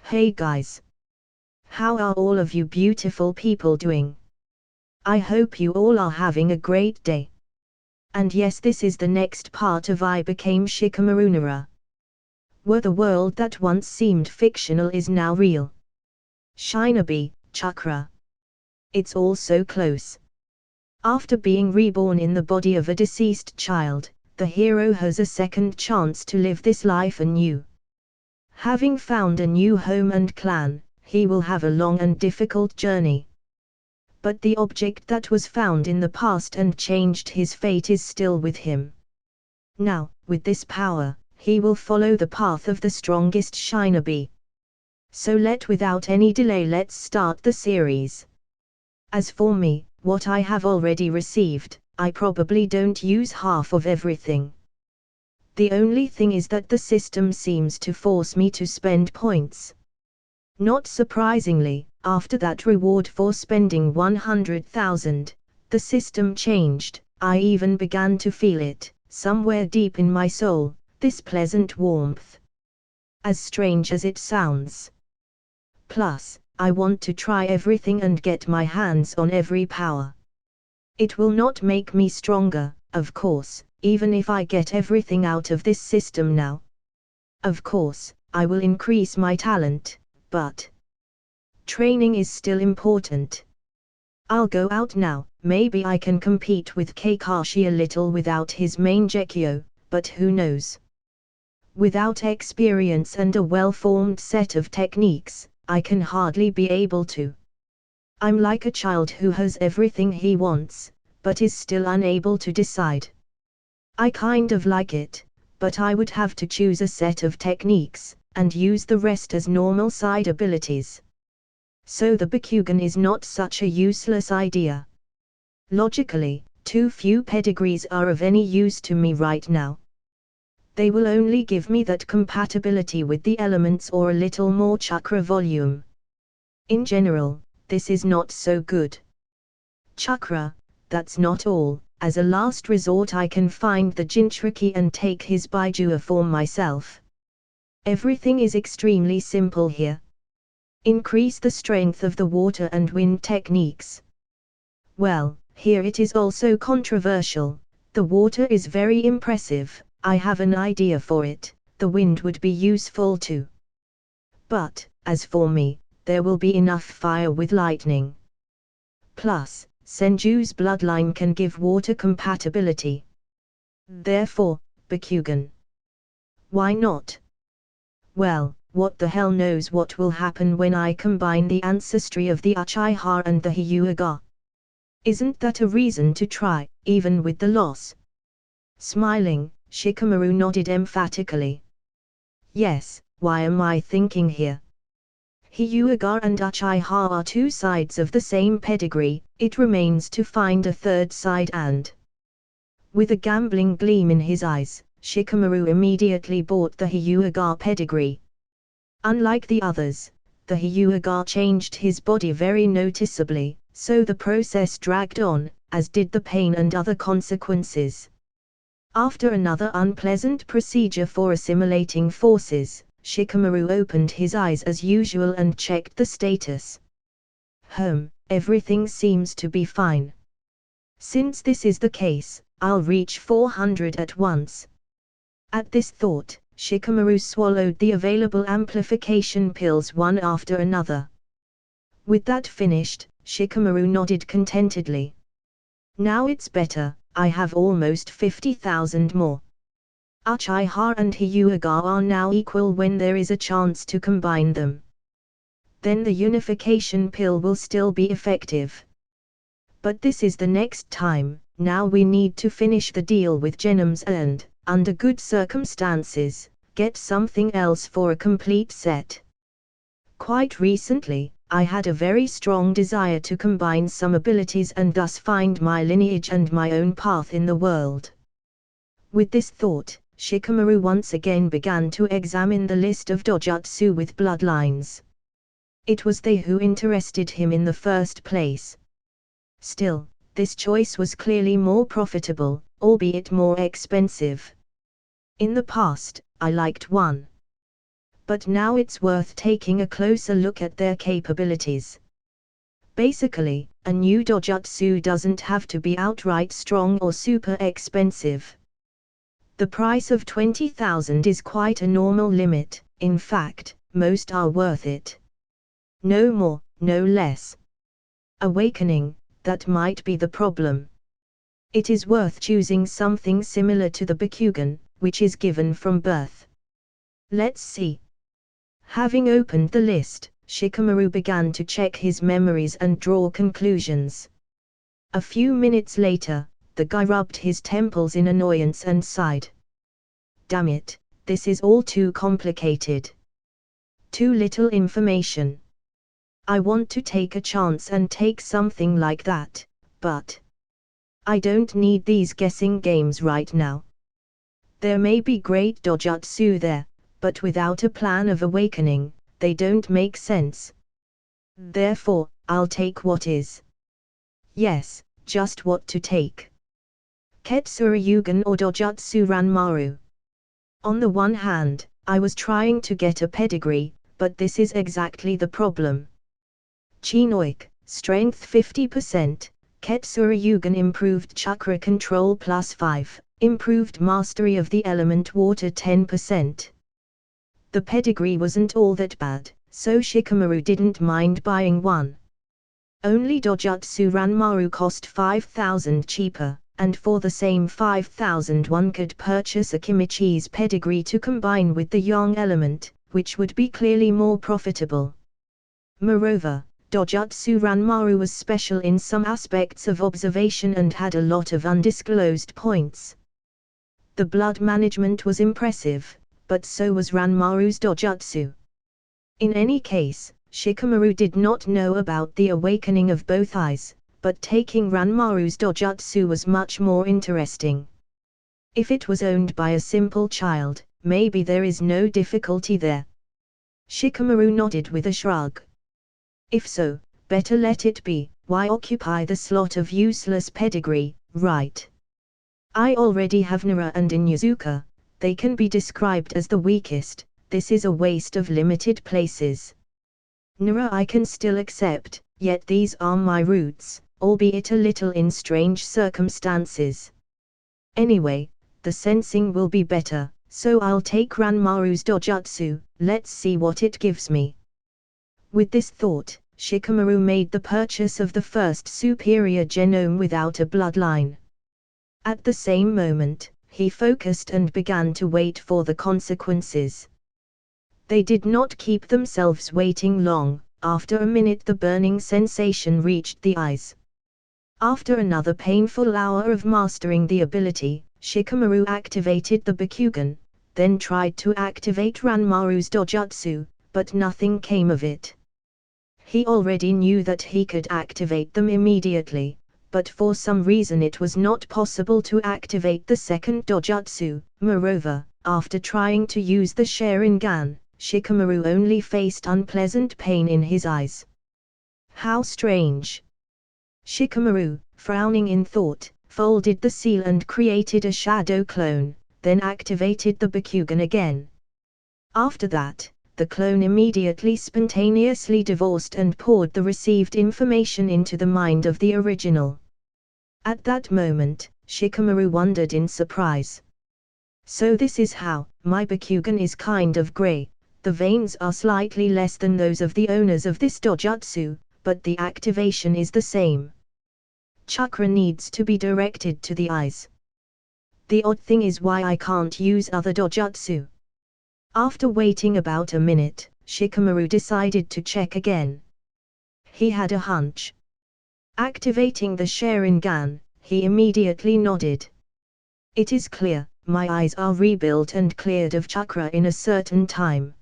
Hey guys! How are all of you beautiful people doing? I hope you all are having a great day. And yes, this is the next part of I Became Shikamaru Nara. Where the world that once seemed fictional is now real. Shinobi, chakra. It's all so close. After being reborn in the body of a deceased child, the hero has a second chance to live this life anew. Having found a new home and clan, he will have a long and difficult journey. But the object that was found in the past and changed his fate is still with him. Now, with this power, he will follow the path of the strongest Shinobi. So without any delay, let's start the series. As for me, what I have already received, I probably don't use half of everything. The only thing is that the system seems to force me to spend points. Not surprisingly, after that reward for spending 100,000, the system changed. I even began to feel it, somewhere deep in my soul, this pleasant warmth. As strange as it sounds. Plus, I want to try everything and get my hands on every power. It will not make me stronger, of course, even if I get everything out of this system now. Of course, I will increase my talent, but training is still important. I'll go out now. Maybe I can compete with Kakashi a little without his main Gekyo, but who knows? Without experience and a well-formed set of techniques, I can hardly be able to. I'm like a child who has everything he wants, but is still unable to decide. I kind of like it, but I would have to choose a set of techniques, and use the rest as normal side abilities. So the Bakugan is not such a useless idea. Logically, too few pedigrees are of any use to me right now. They will only give me that compatibility with the elements or a little more chakra volume. In general, this is not so good. Chakra, that's not all. As a last resort I can find the Jinchuriki and take his Baijua form myself. Everything is extremely simple here. Increase the strength of the water and wind techniques. Well, here it is also controversial. The water is very impressive, I have an idea for it, the wind would be useful too. But, as for me, there will be enough fire with lightning. Plus, Senju's bloodline can give water compatibility. Therefore, Bakugan. Why not? Well, what the hell knows what will happen when I combine the ancestry of the Uchiha and the Hyuga. Isn't that a reason to try, even with the loss? Smiling, Shikamaru nodded emphatically. Yes, why am I thinking here? Hyuga and Uchiha are two sides of the same pedigree, it remains to find a third side and… With a gambling gleam in his eyes, Shikamaru immediately bought the Hyuga pedigree. Unlike the others, the Hyuga changed his body very noticeably, so the process dragged on, as did the pain and other consequences. After another unpleasant procedure for assimilating forces, Shikamaru opened his eyes as usual and checked the status. Everything seems to be fine. Since this is the case, I'll reach 400 at once. At this thought, Shikamaru swallowed the available amplification pills one after another. With that finished, Shikamaru nodded contentedly. Now it's better, I have almost 50,000 more. Uchiha and Hyuga are now equal when there is a chance to combine them. Then the unification pill will still be effective. But this is the next time. Now we need to finish the deal with Genoms and, under good circumstances, get something else for a complete set. Quite recently, I had a very strong desire to combine some abilities and thus find my lineage and my own path in the world. With this thought, Shikamaru once again began to examine the list of dojutsu with bloodlines. It was they who interested him in the first place. Still, this choice was clearly more profitable, albeit more expensive. In the past, I liked one. but now it's worth taking a closer look at their capabilities. Basically, a new dojutsu doesn't have to be outright strong or super expensive. The price of 20,000 is quite a normal limit, in fact, most are worth it. No more, no less. Awakening, that might be the problem. It is worth choosing something similar to the Bakugan, which is given from birth. Let's see. Having opened the list, Shikamaru began to check his memories and draw conclusions. A few minutes later, the guy rubbed his temples in annoyance and sighed. Damn it, this is all too complicated. Too little information. I want to take a chance and take something like that, but I don't need these guessing games right now. There may be great dojutsu there, but without a plan of awakening, they don't make sense. Therefore, I'll take what is. Yes, just what to take. Ketsuryugen or Dojutsu Ranmaru. On the one hand, I was trying to get a pedigree, but this is exactly the problem. Chinoik, strength 50%, Ketsuryugen improved chakra control +5, improved mastery of the element water 10%. The pedigree wasn't all that bad, so Shikamaru didn't mind buying one. Only Dojutsu Ranmaru cost 5,000 cheaper, and for the same 5,000 one could purchase a Kimichi's pedigree to combine with the yang element, which would be clearly more profitable. Moreover, Dojutsu Ranmaru was special in some aspects of observation and had a lot of undisclosed points. The blood management was impressive, but so was Ranmaru's Dojutsu. In any case, Shikamaru did not know about the awakening of both eyes, but taking Ranmaru's Dojutsu was much more interesting. If it was owned by a simple child, maybe there is no difficulty there. Shikamaru nodded with a shrug. If so, better let it be. Why occupy the slot of useless pedigree, right? I already have Nara and Inuzuka. They can be described as the weakest. This is a waste of limited places. Nara I can still accept, yet these are my roots, albeit a little in strange circumstances. Anyway, the sensing will be better, so I'll take Ranmaru's Dojutsu. Let's see what it gives me. With this thought, Shikamaru made the purchase of the first superior genome without a bloodline. At the same moment, he focused and began to wait for the consequences. They did not keep themselves waiting long. After a minute the burning sensation reached the eyes. After another painful hour of mastering the ability, Shikamaru activated the Bakugan, then tried to activate Ranmaru's Dojutsu, but nothing came of it. He already knew that he could activate them immediately, but for some reason it was not possible to activate the second Dojutsu. Moreover, after trying to use the Sharingan, Shikamaru only faced unpleasant pain in his eyes. How strange! Shikamaru, frowning in thought, folded the seal and created a shadow clone, then activated the Bakugan again. After that, the clone immediately spontaneously divorced and poured the received information into the mind of the original. At that moment, Shikamaru wondered in surprise. So this is how, my Bakugan is kind of grey, the veins are slightly less than those of the owners of this dojutsu, but the activation is the same. Chakra needs to be directed to the eyes. The odd thing is why I can't use other dojutsu. After waiting about a minute, Shikamaru decided to check again. He had a hunch. Activating the Sharingan, he immediately nodded. It is clear, my eyes are rebuilt and cleared of chakra in a certain time.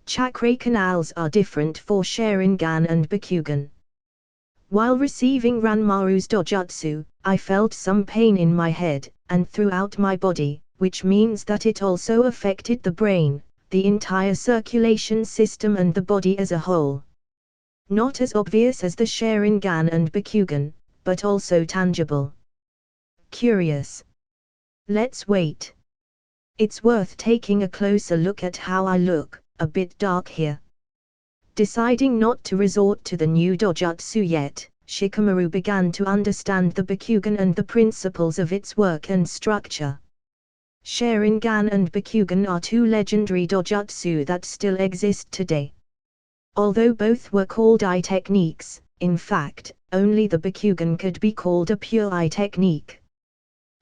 Chakra canals are different for Sharingan and Bakugan. While receiving Ranmaru's dojutsu, I felt some pain in my head, and throughout my body, which means that it also affected the brain, the entire circulation system and the body as a whole. Not as obvious as the Sharingan and Bakugan, but also tangible. Curious. Let's wait. It's worth taking a closer look at how I look, a bit dark here. Deciding not to resort to the new dojutsu yet, Shikamaru began to understand the Bakugan and the principles of its work and structure. Sharingan and Bakugan are two legendary dojutsu that still exist today. Although both were called eye techniques, in fact, only the Bakugan could be called a pure eye technique.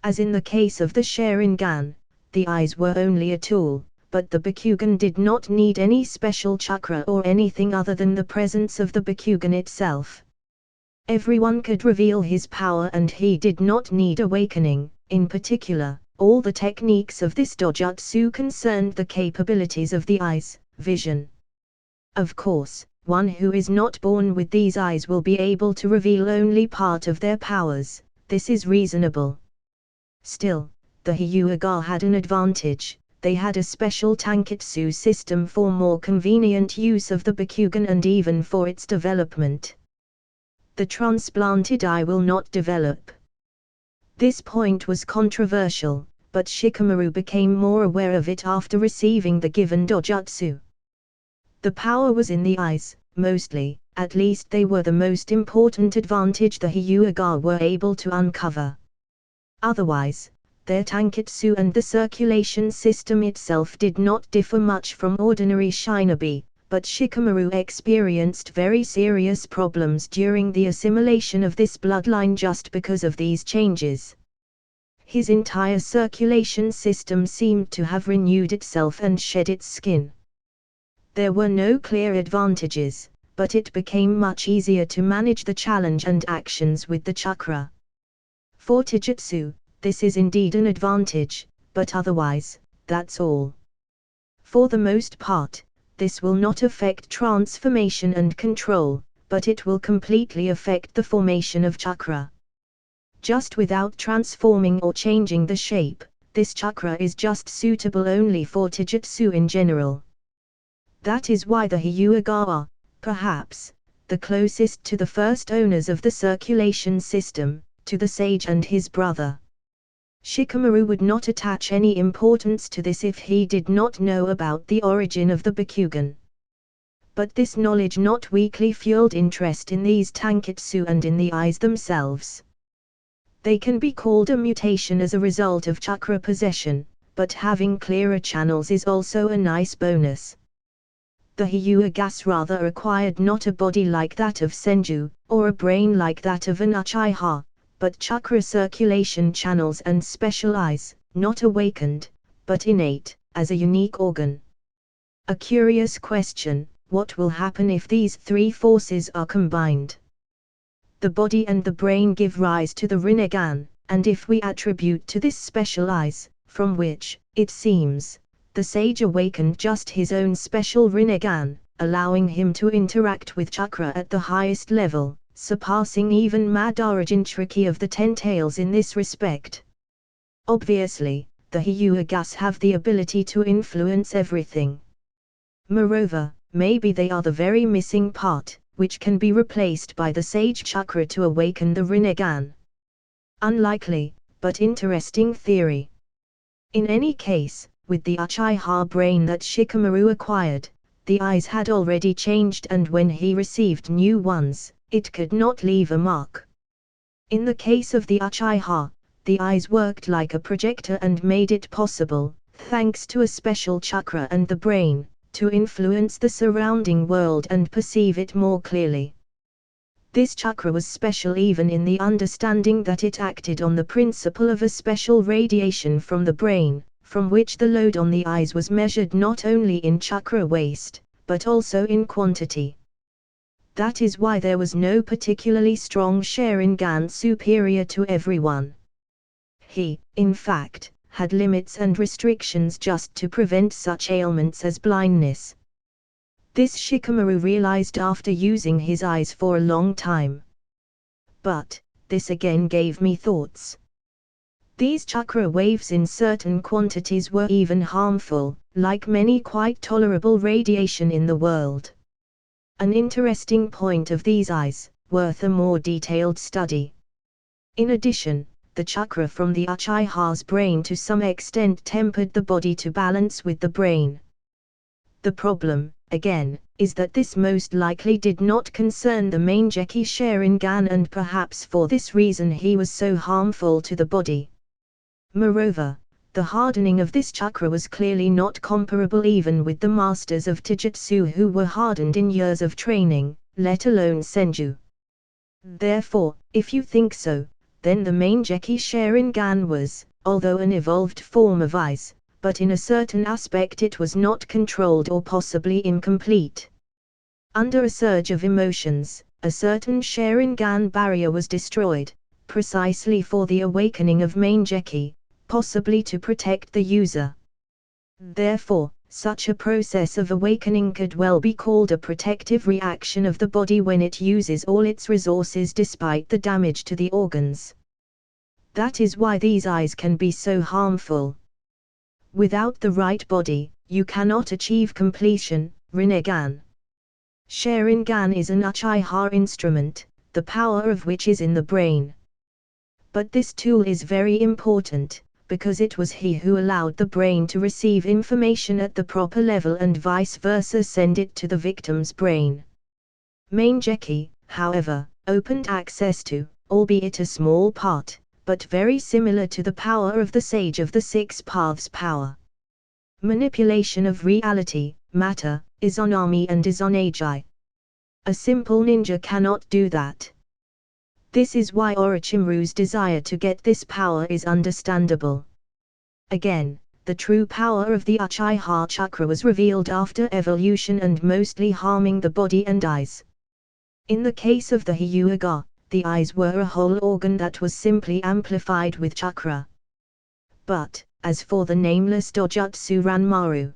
As in the case of the Sharingan, the eyes were only a tool, but the Bakugan did not need any special chakra or anything other than the presence of the Bakugan itself. Everyone could reveal his power and he did not need awakening. In particular, all the techniques of this dojutsu concerned the capabilities of the eyes, vision. Of course, one who is not born with these eyes will be able to reveal only part of their powers. This is reasonable. Still, the Hyuga had an advantage. They had a special tanketsu system for more convenient use of the Bakugan and even for its development. The transplanted eye will not develop. This point was controversial, but Shikamaru became more aware of it after receiving the given dojutsu. The power was in the eyes, mostly, at least they were the most important advantage the Hyuga were able to uncover. Otherwise, their tanketsu and the circulation system itself did not differ much from ordinary shinobi, but Shikamaru experienced very serious problems during the assimilation of this bloodline just because of these changes. His entire circulation system seemed to have renewed itself and shed its skin. There were no clear advantages, but it became much easier to manage the challenge and actions with the chakra. For taijutsu, this is indeed an advantage, but otherwise, that's all. For the most part, this will not affect transformation and control, but it will completely affect the formation of chakra. Just without transforming or changing the shape, this chakra is just suitable only for taijutsu in general. That is why the Hyuga are, perhaps, the closest to the first owners of the circulation system, to the sage and his brother. Shikamaru would not attach any importance to this if he did not know about the origin of the Bakugan. But this knowledge not weakly fueled interest in these tanketsu and in the eyes themselves. They can be called a mutation as a result of chakra possession, but having clearer channels is also a nice bonus. The Hyuga rather acquired not a body like that of Senju, or a brain like that of an Uchiha, but chakra circulation channels and special eyes, not awakened, but innate, as a unique organ. A curious question: what will happen if these three forces are combined? The body and the brain give rise to the Rinnegan, and if we attribute to this special eyes, from which, it seems, the sage awakened just his own special Rinnegan, allowing him to interact with chakra at the highest level, surpassing even Madara Jinchuriki of the Ten Tails in this respect. Obviously, the Hyugas have the ability to influence everything. Moreover, maybe they are the very missing part, which can be replaced by the sage chakra to awaken the Rinnegan. Unlikely, but interesting theory. In any case, with the Uchiha brain that Shikamaru acquired, the eyes had already changed, and when he received new ones, it could not leave a mark. In the case of the Uchiha, the eyes worked like a projector and made it possible, thanks to a special chakra and the brain, to influence the surrounding world and perceive it more clearly. This chakra was special even in the understanding that it acted on the principle of a special radiation from the brain, from which the load on the eyes was measured not only in chakra waste, but also in quantity. That is why there was no particularly strong Sharingan superior to everyone. He, in fact, had limits and restrictions just to prevent such ailments as blindness. This Shikamaru realized after using his eyes for a long time. But, this again gave me thoughts. These chakra waves in certain quantities were even harmful, like many quite tolerable radiation in the world. An interesting point of these eyes, worth a more detailed study. In addition, the chakra from the Uchiha's brain to some extent tempered the body to balance with the brain. The problem, again, is that this most likely did not concern the main Geki Sharingan, and perhaps for this reason he was so harmful to the body. Moreover, the hardening of this chakra was clearly not comparable even with the masters of Taijutsu who were hardened in years of training, let alone Senju. Therefore, if you think so, then the main Geki Sharingan was, although an evolved form of ice, but in a certain aspect it was not controlled or possibly incomplete. Under a surge of emotions, a certain Sharingan barrier was destroyed, precisely for the awakening of main Geki, possibly to protect the user. Therefore, such a process of awakening could well be called a protective reaction of the body when it uses all its resources despite the damage to the organs. That is why these eyes can be so harmful. Without the right body, you cannot achieve completion, Rinnegan. Sharingan is an Uchiha instrument, the power of which is in the brain. But this tool is very important, because it was he who allowed the brain to receive information at the proper level and vice versa send it to the victim's brain. Main Geki, however, opened access to, albeit a small part, but very similar to the power of the Sage of the Six Paths power. Manipulation of reality, matter, is on Ami and is on Agi. A simple ninja cannot do that. This is why Orochimaru's desire to get this power is understandable. Again, the true power of the Uchiha chakra was revealed after evolution and mostly harming the body and eyes. In the case of the Hyuga, the eyes were a whole organ that was simply amplified with chakra. But, as for the nameless Dojutsu Ranmaru,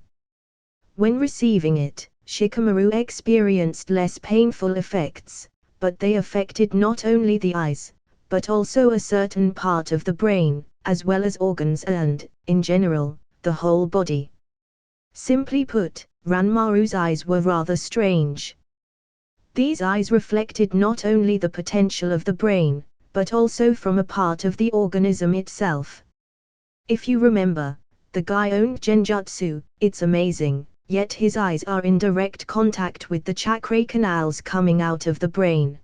when receiving it, Shikamaru experienced less painful effects, but they affected not only the eyes, but also a certain part of the brain, as well as organs and, in general, the whole body. Simply put, Ranmaru's eyes were rather strange. These eyes reflected not only the potential of the brain, but also from a part of the organism itself. If you remember, the guy owned Genjutsu, it's amazing, yet his eyes are in direct contact with the chakra canals coming out of the brain.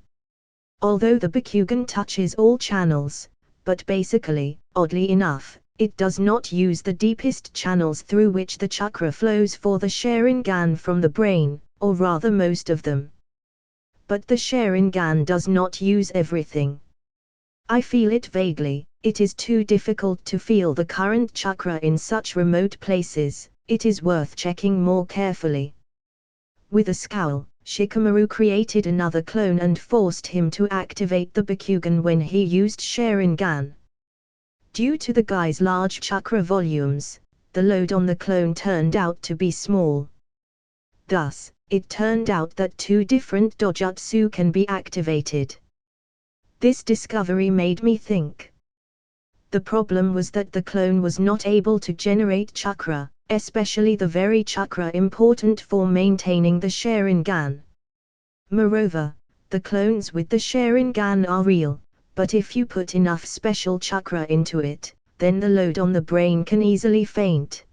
Although the Bakugan touches all channels, but basically, oddly enough, it does not use the deepest channels through which the chakra flows for the Sharingan from the brain, or rather most of them. But the Sharingan does not use everything. I feel it vaguely, it is too difficult to feel the current chakra in such remote places, it is worth checking more carefully. With a scowl, Shikamaru created another clone and forced him to activate the Bakugan when he used Sharingan. Due to the guy's large chakra volumes, the load on the clone turned out to be small. Thus, it turned out that two different dojutsu can be activated. This discovery made me think. The problem was that the clone was not able to generate chakra, especially the very chakra important for maintaining the Sharingan. Moreover, the clones with the Sharingan are real, but if you put enough special chakra into it, then the load on the brain can easily faint.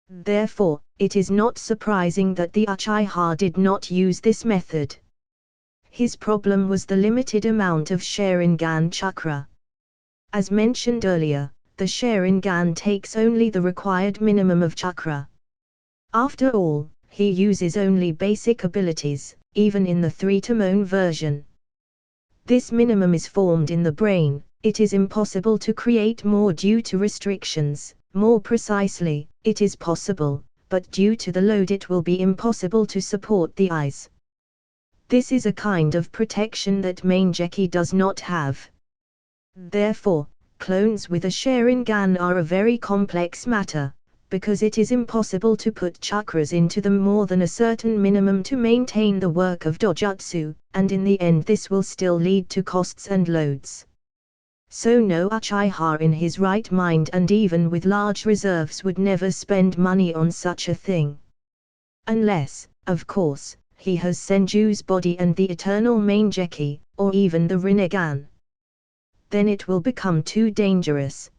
Therefore, it is not surprising that the Uchiha did not use this method. His problem was the limited amount of Sharingan chakra. As mentioned earlier, the Sharingan takes only the required minimum of chakra. After all, he uses only basic abilities, even in the 3-Tomon version. This minimum is formed in the brain, it is impossible to create more due to restrictions, more precisely, it is possible, but due to the load it will be impossible to support the eyes. This is a kind of protection that main Geki does not have. Therefore, clones with a Sharingan are a very complex matter, because it is impossible to put chakras into them more than a certain minimum to maintain the work of dojutsu, and in the end this will still lead to costs and loads. So no Uchiha in his right mind and even with large reserves would never spend money on such a thing. Unless, of course, he has Senju's body and the eternal main Geki, or even the Rinnegan. Then it will become too dangerous.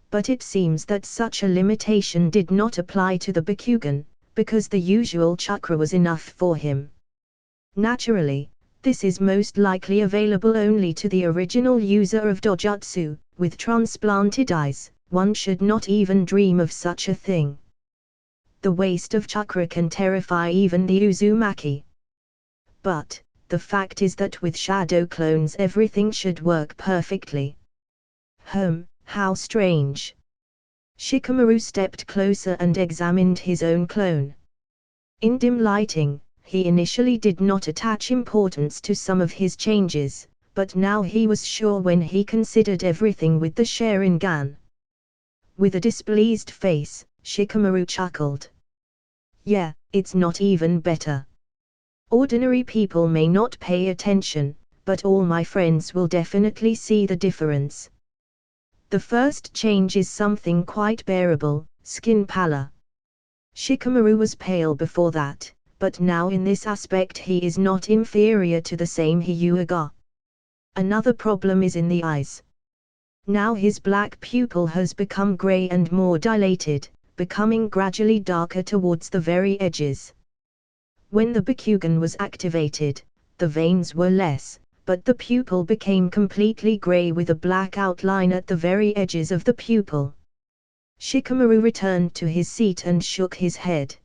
But it seems that such a limitation did not apply to the Bakugan, because the usual chakra was enough for him. Naturally, this is most likely available only to the original user of dojutsu. With transplanted eyes, one should not even dream of such a thing. The waste of chakra can terrify even the Uzumaki. But the fact is that with shadow clones everything should work perfectly. How strange. Shikamaru stepped closer and examined his own clone. In dim lighting, he initially did not attach importance to some of his changes, but now he was sure when he considered everything with the Sharingan. With a displeased face, Shikamaru chuckled. Yeah, it's not even better. Ordinary people may not pay attention, but all my friends will definitely see the difference. The first change is something quite bearable, skin pallor. Shikamaru was pale before that, but now in this aspect he is not inferior to the same Hyuga. Another problem is in the eyes. Now his black pupil has become grey and more dilated, becoming gradually darker towards the very edges. When the Bakugan was activated, the veins were less, but the pupil became completely grey with a black outline at the very edges of the pupil. Shikamaru returned to his seat and shook his head.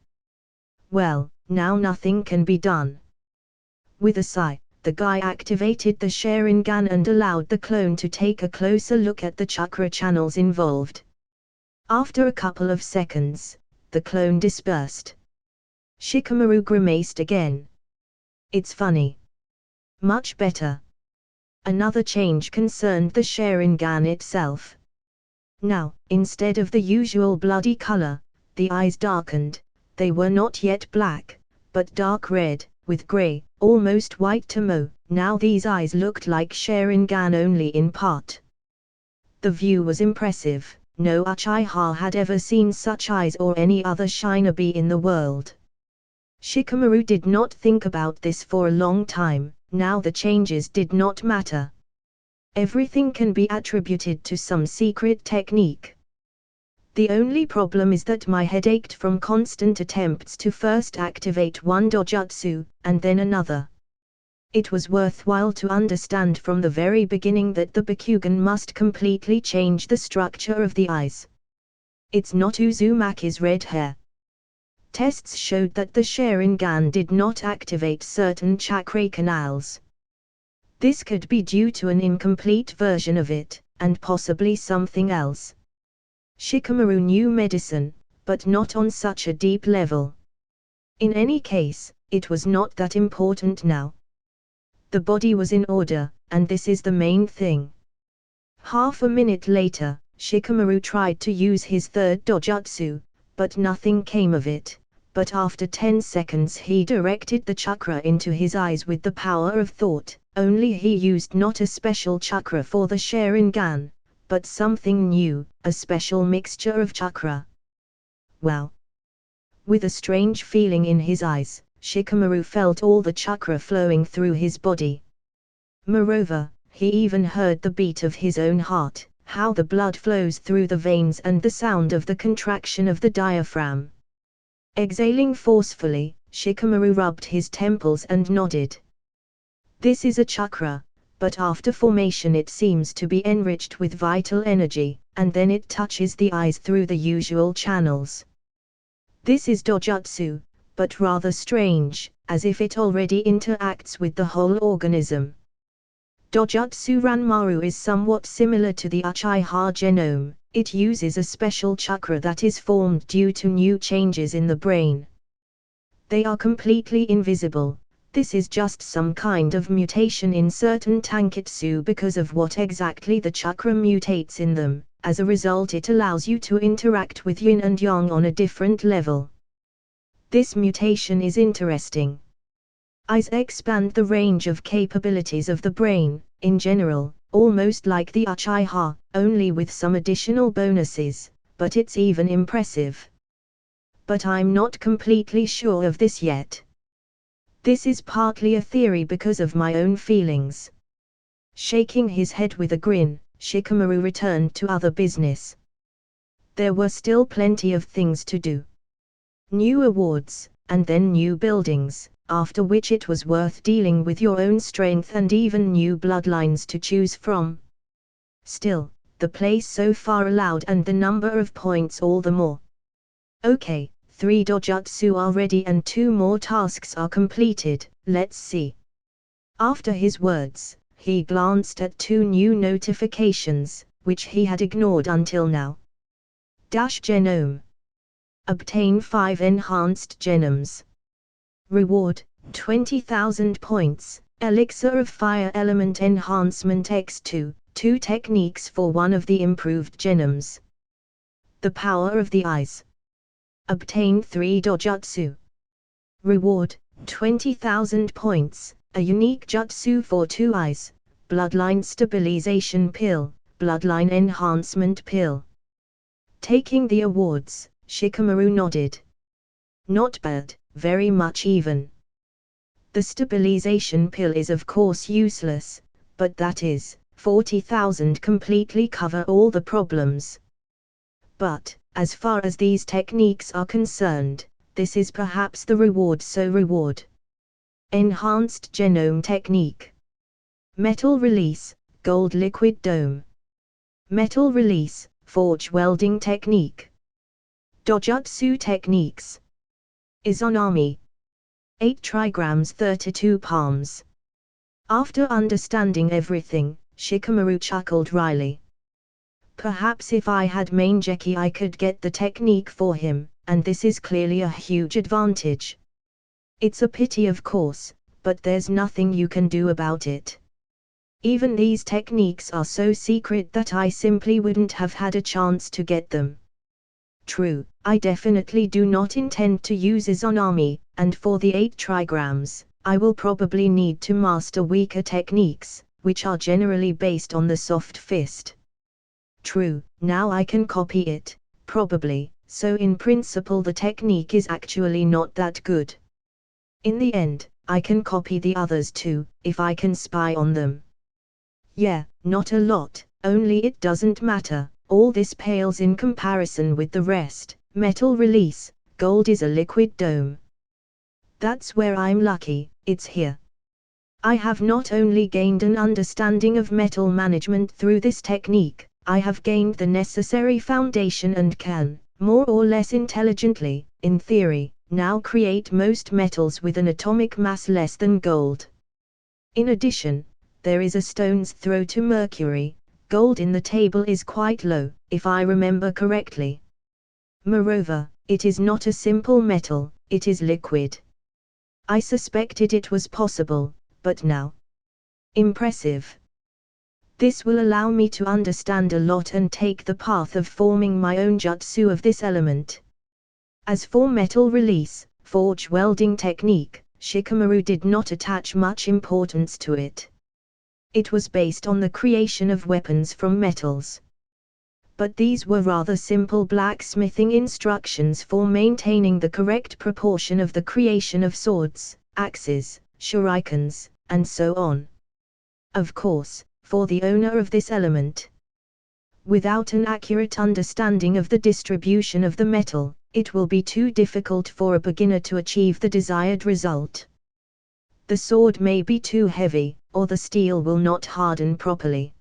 Well, now nothing can be done. With a sigh, the guy activated the Sharingan and allowed the clone to take a closer look at the chakra channels involved. After a couple of seconds, the clone dispersed. Shikamaru grimaced again. It's funny. Much better. Another change concerned the Sharingan itself. Now, instead of the usual bloody color, the eyes darkened. They were not yet black, but dark red, with gray, almost white tomo. Now these eyes looked like Sharingan only in part. The view was impressive. No Uchiha had ever seen such eyes or any other Shinobi in the world. Shikamaru did not think about this for a long time. Now the changes did not matter. Everything can be attributed to some secret technique. The only problem is that my head ached from constant attempts to first activate one dojutsu, and then another. It was worthwhile to understand from the very beginning that the Bakugan must completely change the structure of the eyes. It's not Uzumaki's red hair. Tests showed that the Sharingan did not activate certain chakra canals. This could be due to an incomplete version of it, and possibly something else. Shikamaru knew medicine, but not on such a deep level. In any case, it was not that important now. The body was in order, and this is the main thing. Half a minute later, Shikamaru tried to use his third dojutsu, but nothing came of it. But after 10 seconds he directed the chakra into his eyes with the power of thought, only he used not a special chakra for the Sharingan, but something new, a special mixture of chakra. Wow! With a strange feeling in his eyes, Shikamaru felt all the chakra flowing through his body. Moreover, he even heard the beat of his own heart, how the blood flows through the veins and the sound of the contraction of the diaphragm. Exhaling forcefully, Shikamaru rubbed his temples and nodded. This is a chakra, but after formation it seems to be enriched with vital energy, and then it touches the eyes through the usual channels. This is dojutsu, but rather strange, as if it already interacts with the whole organism. Dojutsu Ranmaru is somewhat similar to the Uchiha genome. It uses a special chakra that is formed due to new changes in the brain. They are completely invisible. This is just some kind of mutation in certain tanketsu because of what exactly the chakra mutates in them. As a result, it allows you to interact with yin and yang on a different level. This mutation is interesting. Eyes expand the range of capabilities of the brain, in general, almost like the Uchiha, only with some additional bonuses, but it's even impressive. But I'm not completely sure of this yet. This is partly a theory because of my own feelings. Shaking his head with a grin, Shikamaru returned to other business. There were still plenty of things to do. New awards, and then new buildings, after which it was worth dealing with your own strength and even new bloodlines to choose from. Still, the place so far allowed and the number of points all the more. Okay, 3 dojutsu are ready and 2 more tasks are completed, let's see. After his words, he glanced at 2 new notifications, which he had ignored until now. Genome. Obtain 5 enhanced genomes. Reward, 20,000 points, Elixir of Fire Element Enhancement X2, 2 techniques for one of the improved genomes. The Power of the Eyes. Obtain 3 dojutsu. Reward, 20,000 points, a unique jutsu for 2 eyes, Bloodline Stabilization Pill, Bloodline Enhancement Pill. Taking the awards, Shikamaru nodded. Not bad, very much even. The stabilization pill is of course useless, but that is, 40,000 completely cover all the problems. But, as far as these techniques are concerned, this is perhaps the reward. Enhanced Genome Technique. Metal Release, Gold Liquid Dome. Metal Release, Forge Welding Technique. Dojutsu Techniques. Izanami. 8 trigrams 32 palms. After understanding everything, Shikamaru chuckled wryly. Perhaps if I had Mangeki I could get the technique for him, and this is clearly a huge advantage. It's a pity of course, but there's nothing you can do about it. Even these techniques are so secret that I simply wouldn't have had a chance to get them. True, I definitely do not intend to use Izanami, and for the 8 trigrams, I will probably need to master weaker techniques, which are generally based on the soft fist. True, now I can copy it, probably, so in principle the technique is actually not that good. In the end, I can copy the others too, if I can spy on them. Yeah, not a lot, only it doesn't matter, all this pales in comparison with the rest. Metal Release, Gold is a liquid dome. That's where I'm lucky, it's here. I have not only gained an understanding of metal management through this technique, I have gained the necessary foundation and can, more or less intelligently, in theory, now create most metals with an atomic mass less than gold. In addition, there is a stone's throw to mercury. Gold in the table is quite low, if I remember correctly. Moreover, it is not a simple metal, it is liquid. I suspected it was possible, but now. Impressive. This will allow me to understand a lot and take the path of forming my own jutsu of this element. As for metal release, forge welding technique, Shikamaru did not attach much importance to it. It was based on the creation of weapons from metals. But these were rather simple blacksmithing instructions for maintaining the correct proportion of the creation of swords, axes, shurikens, and so on. Of course, for the owner of this element. Without an accurate understanding of the distribution of the metal, it will be too difficult for a beginner to achieve the desired result. The sword may be too heavy, or the steel will not harden properly.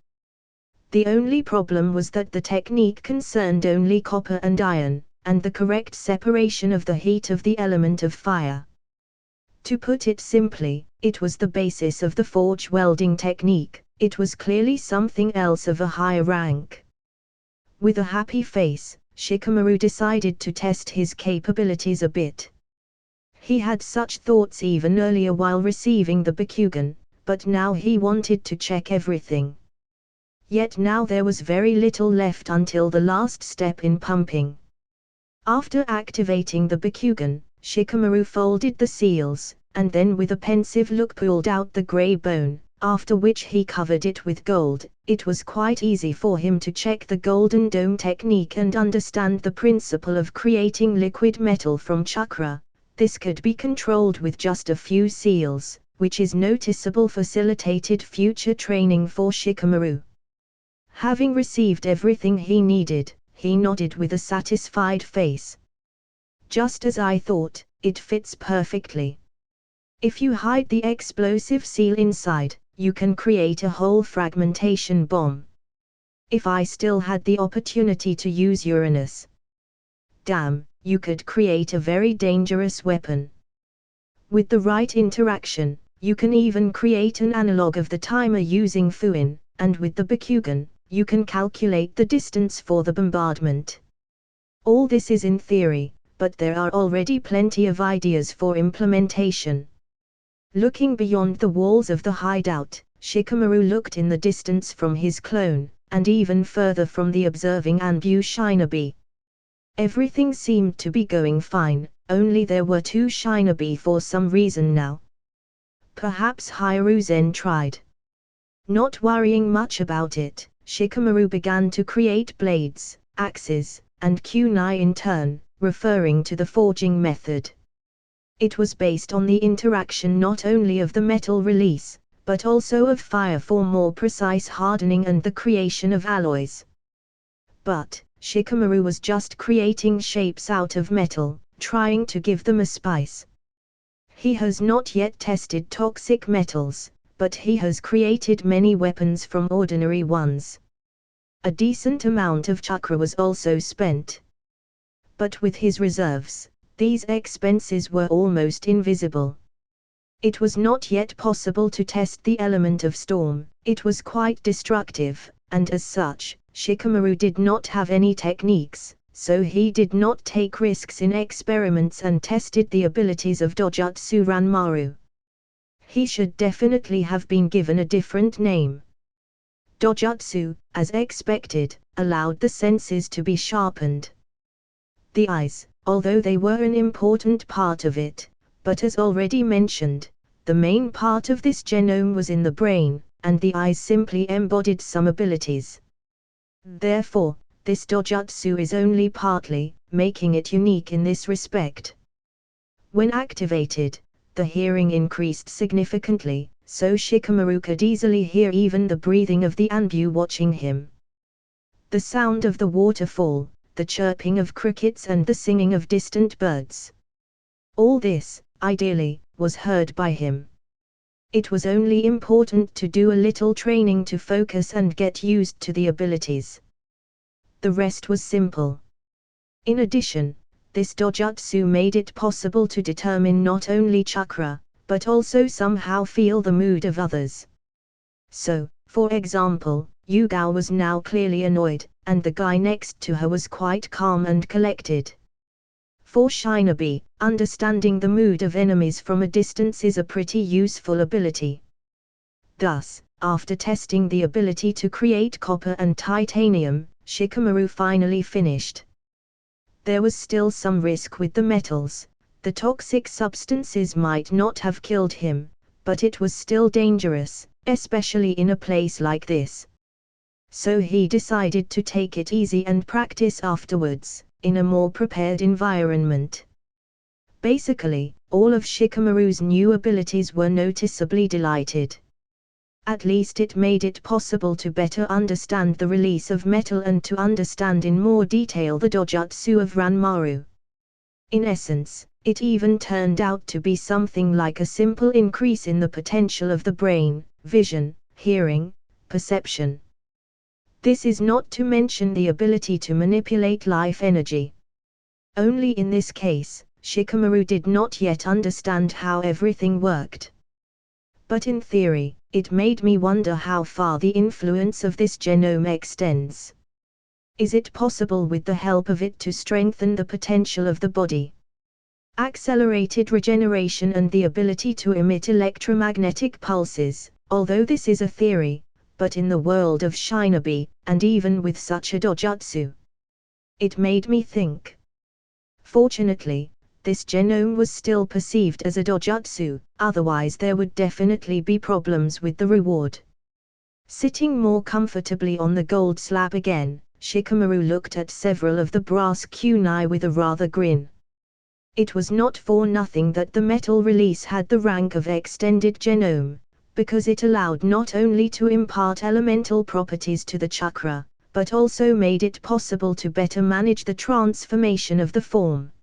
The only problem was that the technique concerned only copper and iron, and the correct separation of the heat of the element of fire. To put it simply, it was the basis of the forge welding technique, it was clearly something else of a higher rank. With a happy face, Shikamaru decided to test his capabilities a bit. He had such thoughts even earlier while receiving the Bakugan, but now he wanted to check everything. Yet now there was very little left until the last step in pumping. After activating the Bakugan, Shikamaru folded the seals, and then with a pensive look pulled out the grey bone, after which he covered it with gold. It was quite easy for him to check the golden dome technique and understand the principle of creating liquid metal from chakra. This could be controlled with just a few seals, which is noticeable facilitated future training for Shikamaru. Having received everything he needed, he nodded with a satisfied face. Just as I thought, it fits perfectly. If you hide the explosive seal inside, you can create a whole fragmentation bomb. If I still had the opportunity to use Uranus, damn, you could create a very dangerous weapon. With the right interaction, you can even create an analog of the timer using Fuin, and with the Bakugan, you can calculate the distance for the bombardment. All this is in theory, but there are already plenty of ideas for implementation. Looking beyond the walls of the hideout, Shikamaru looked in the distance from his clone, and even further from the observing Anbu Shinobi. Everything seemed to be going fine, only there were two Shinobi for some reason now. Perhaps Raizeenn tried. Not worrying much about it, Shikamaru began to create blades, axes, and kunai in turn, referring to the forging method. It was based on the interaction not only of the metal release, but also of fire for more precise hardening and the creation of alloys. But Shikamaru was just creating shapes out of metal, trying to give them a spice. He has not yet tested toxic metals, but he has created many weapons from ordinary ones. A decent amount of chakra was also spent. But with his reserves, these expenses were almost invisible. It was not yet possible to test the element of storm, it was quite destructive, and as such, Shikamaru did not have any techniques, so he did not take risks in experiments and tested the abilities of Dojutsu Ranmaru. He should definitely have been given a different name. Dojutsu, as expected, allowed the senses to be sharpened. The eyes, although they were an important part of it, but as already mentioned, the main part of this genome was in the brain, and the eyes simply embodied some abilities. Therefore, this dojutsu is only partly, making it unique in this respect. When activated, the hearing increased significantly, so Shikamaru could easily hear even the breathing of the Anbu watching him. The sound of the waterfall, the chirping of crickets and the singing of distant birds. All this, ideally, was heard by him. It was only important to do a little training to focus and get used to the abilities. The rest was simple. In addition, this dojutsu made it possible to determine not only chakra, but also somehow feel the mood of others. So, for example, Yugao was now clearly annoyed, and the guy next to her was quite calm and collected. For Shinobi, understanding the mood of enemies from a distance is a pretty useful ability. Thus, after testing the ability to create copper and titanium, Shikamaru finally finished. There was still some risk with the metals. The toxic substances might not have killed him, but it was still dangerous, especially in a place like this. So he decided to take it easy and practice afterwards, in a more prepared environment. Basically, all of Shikamaru's new abilities were noticeably delighted. At least it made it possible to better understand the release of metal and to understand in more detail the dojutsu of Ranmaru. In essence, it even turned out to be something like a simple increase in the potential of the brain, vision, hearing, perception. This is not to mention the ability to manipulate life energy. Only in this case, Shikamaru did not yet understand how everything worked. But in theory, it made me wonder how far the influence of this genome extends. Is it possible with the help of it to strengthen the potential of the body? Accelerated regeneration and the ability to emit electromagnetic pulses, although this is a theory, but in the world of Shinobi, and even with such a dojutsu, it made me think. Fortunately, this genome was still perceived as a dojutsu, otherwise there would definitely be problems with the reward. Sitting more comfortably on the gold slab again, Shikamaru looked at several of the brass kunai with a rather grin. It was not for nothing that the metal release had the rank of extended genome, because it allowed not only to impart elemental properties to the chakra, but also made it possible to better manage the transformation of the form.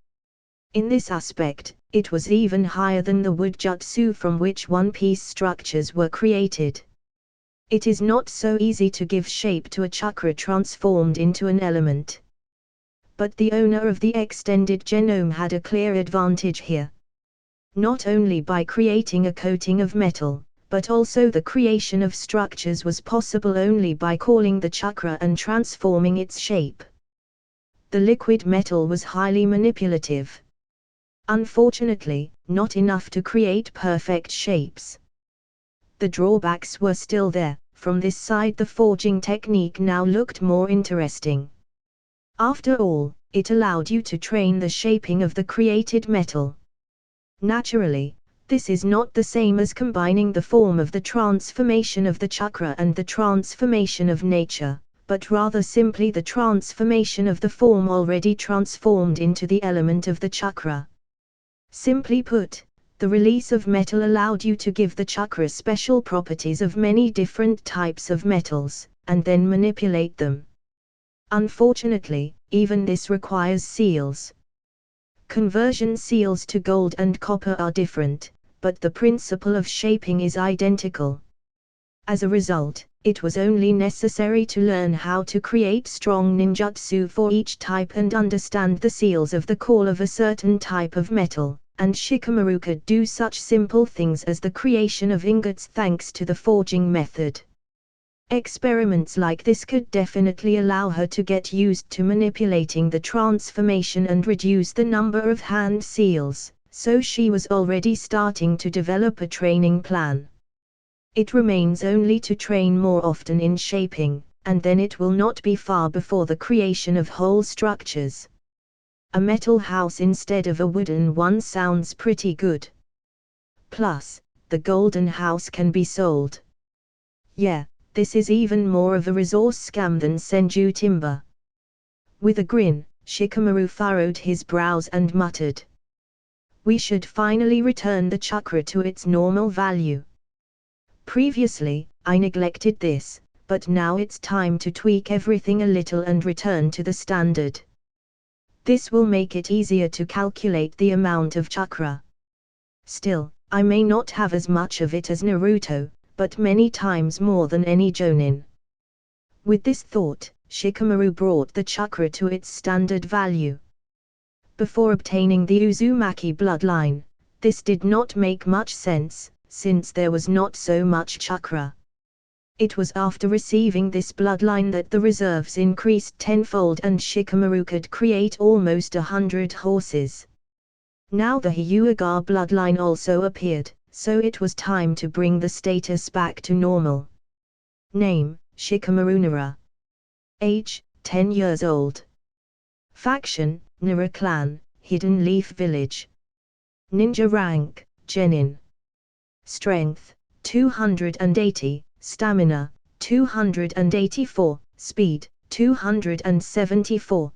In this aspect, it was even higher than the wood jutsu from which one-piece structures were created. It is not so easy to give shape to a chakra transformed into an element. But the owner of the extended genome had a clear advantage here. Not only by creating a coating of metal, but also the creation of structures was possible only by calling the chakra and transforming its shape. The liquid metal was highly manipulative. Unfortunately, not enough to create perfect shapes. The drawbacks were still there. From this side the forging technique now looked more interesting. After all, it allowed you to train the shaping of the created metal. Naturally, this is not the same as combining the form of the transformation of the chakra and the transformation of nature, but rather simply the transformation of the form already transformed into the element of the chakra. Simply put, the release of metal allowed you to give the chakra special properties of many different types of metals, and then manipulate them. Unfortunately, even this requires seals. Conversion seals to gold and copper are different, but the principle of shaping is identical. As a result, it was only necessary to learn how to create strong ninjutsu for each type and understand the seals of the call of a certain type of metal, and Shikamaru could do such simple things as the creation of ingots thanks to the forging method. Experiments like this could definitely allow her to get used to manipulating the transformation and reduce the number of hand seals, so she was already starting to develop a training plan. It remains only to train more often in shaping, and then it will not be far before the creation of whole structures. A metal house instead of a wooden one sounds pretty good. Plus, the golden house can be sold. Yeah. This is even more of a resource scam than Senju timber. With a grin, Shikamaru furrowed his brows and muttered. We should finally return the chakra to its normal value. Previously, I neglected this, but now it's time to tweak everything a little and return to the standard. This will make it easier to calculate the amount of chakra. Still, I may not have as much of it as Naruto, but many times more than any jonin. With this thought, Shikamaru brought the chakra to its standard value. Before obtaining the Uzumaki bloodline, this did not make much sense, since there was not so much chakra. It was after receiving this bloodline that the reserves increased tenfold and Shikamaru could create almost 100 horses. Now the Hyuga bloodline also appeared, so it was time to bring the status back to normal. Name, Shikamaru Nara. Age, 10 years old. Faction, Nara Clan, Hidden Leaf Village. Ninja rank, Genin. Strength, 280, Stamina, 284, Speed, 274.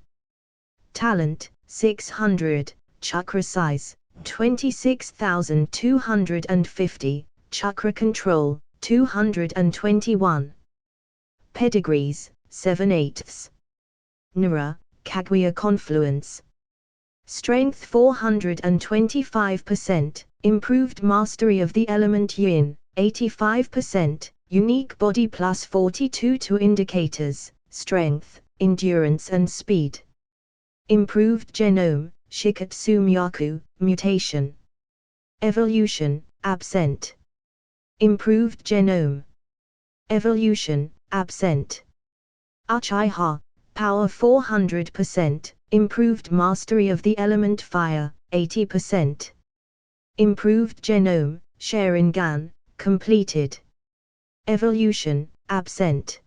Talent, 600, Chakra size, 26,250, Chakra control, 221. Pedigrees, 7/8. Nara, Kaguya confluence. Strength 425%, improved mastery of the element yin, 85%, unique body plus 42 to indicators, strength, endurance and speed. Improved genome, Shikatsu-myaku, mutation. Evolution, absent. Improved genome. Evolution, absent. Uchiha, power 400%, improved mastery of the element fire, 80%. Improved genome, Sharingan, completed. Evolution, absent.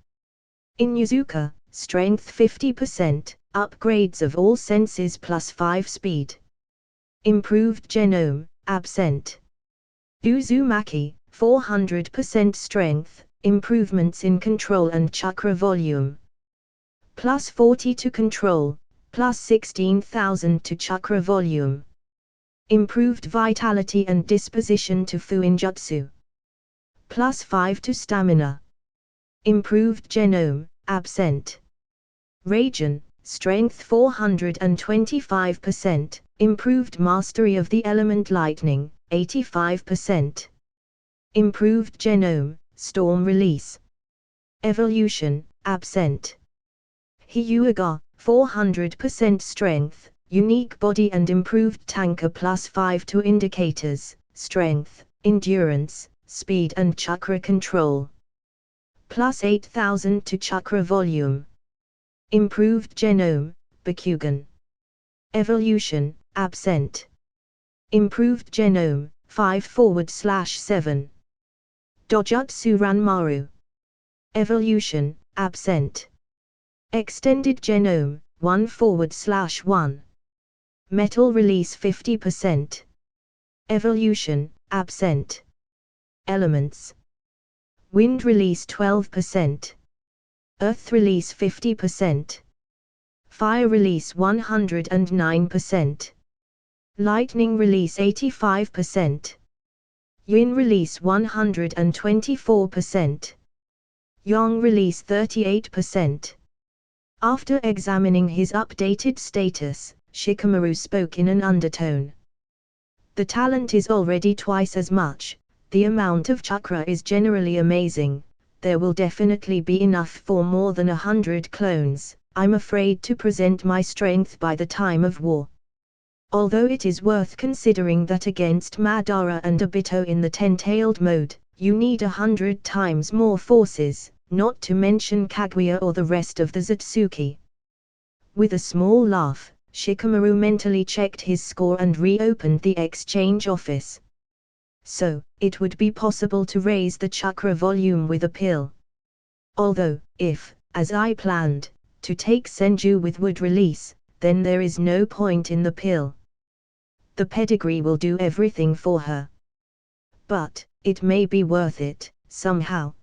Inuzuka, strength 50%, upgrades of all senses plus 5 speed. Improved genome, absent. Uzumaki, 400% strength, improvements in control and chakra volume. Plus 40 to control, plus 16,000 to chakra volume. Improved vitality and disposition to fuinjutsu. Plus 5 to stamina. Improved genome, absent. Raizeenn, strength 425%, Improved mastery of the element lightning, 85%. Improved genome, storm release. Evolution, absent. Hyuga, 400% strength, unique body and improved tanka +5 to indicators, strength, endurance, speed and chakra control. +8,000 to chakra volume. Improved genome, Bakugan. Evolution, absent. Improved genome, 5/7. Dojutsu Ranmaru. Evolution, absent. Extended genome, 1/1. Metal release 50%. Evolution, absent. Elements. Wind release 12%. Earth release 50%. Fire release 109%. Lightning release 85%. Yin release 124%. Yang release 38%. After examining his updated status, Shikamaru spoke in an undertone. The talent is already twice as much, the amount of chakra is generally amazing, there will definitely be enough for more than 100 clones. I'm afraid to present my strength by the time of war. Although it is worth considering that against Madara and Obito in the ten-tailed mode, you need 100 times more forces, not to mention Kaguya or the rest of the Zatsuki. With a small laugh, Shikamaru mentally checked his score and reopened the exchange office. So, it would be possible to raise the chakra volume with a pill. Although, if, as I planned, to take Senju with wood release, then there is no point in the pill. The pedigree will do everything for her. But, it may be worth it, somehow.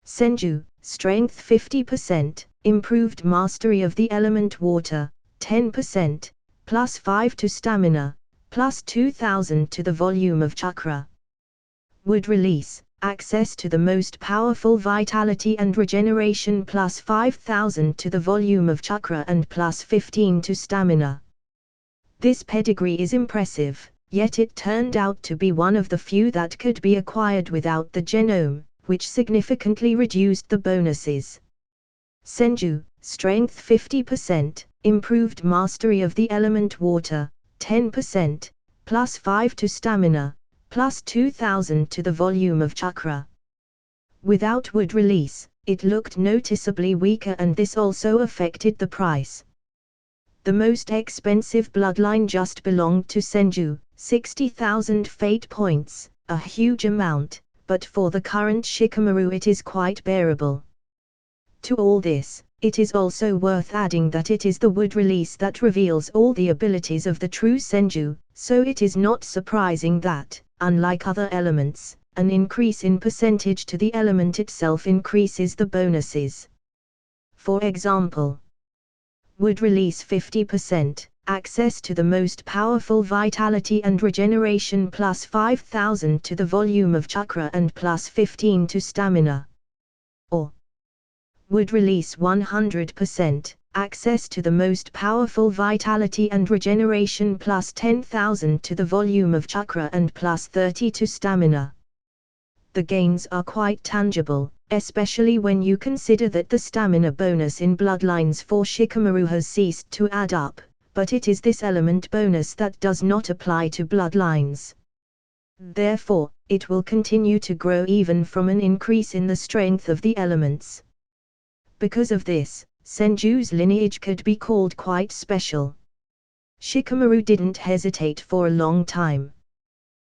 Senju, strength 50%, improved mastery of the element water, 10%, +5 to stamina, +2,000 to the volume of chakra. Wood release, access to the most powerful vitality and regeneration +5,000 to the volume of chakra and +15 to stamina. This pedigree is impressive, yet it turned out to be one of the few that could be acquired without the genome, which significantly reduced the bonuses. Senju, strength 50%, improved mastery of the element water, 10%, +5 to stamina, +2,000 to the volume of chakra. Without wood release, it looked noticeably weaker and this also affected the price. The most expensive bloodline just belonged to Senju, 60,000 fate points, a huge amount, but for the current Shikamaru it is quite bearable. To all this, it is also worth adding that it is the wood release that reveals all the abilities of the true Senju, so it is not surprising that, unlike other elements, an increase in percentage to the element itself increases the bonuses. For example, wood release 50%, access to the most powerful vitality and regeneration +5,000 to the volume of chakra and +15 to stamina. Or wood release 100%, access to the most powerful vitality and regeneration +10,000 to the volume of chakra and +30 to stamina. The gains are quite tangible, especially when you consider that the stamina bonus in Bloodlines for Shikamaru has ceased to add up, but it is this element bonus that does not apply to Bloodlines. Therefore, it will continue to grow even from an increase in the strength of the elements. Because of this, Senju's lineage could be called quite special. Shikamaru didn't hesitate for a long time.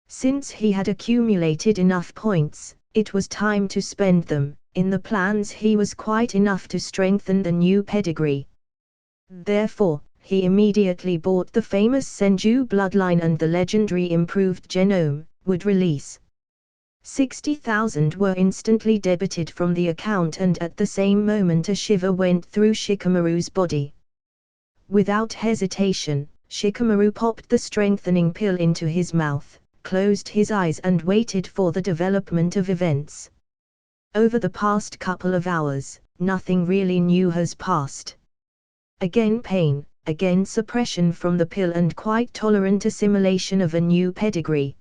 Since he had accumulated enough points, it was time to spend them. In the plans he was quite enough to strengthen the new pedigree. Therefore, he immediately bought the famous Senju bloodline and the legendary improved genome, would release. 60,000 were instantly debited from the account and at the same moment a shiver went through Shikamaru's body. Without hesitation, Shikamaru popped the strengthening pill into his mouth, closed his eyes and waited for the development of events. Over the past couple of hours, nothing really new has passed. Again pain, again suppression from the pill and quite tolerant assimilation of a new pedigree.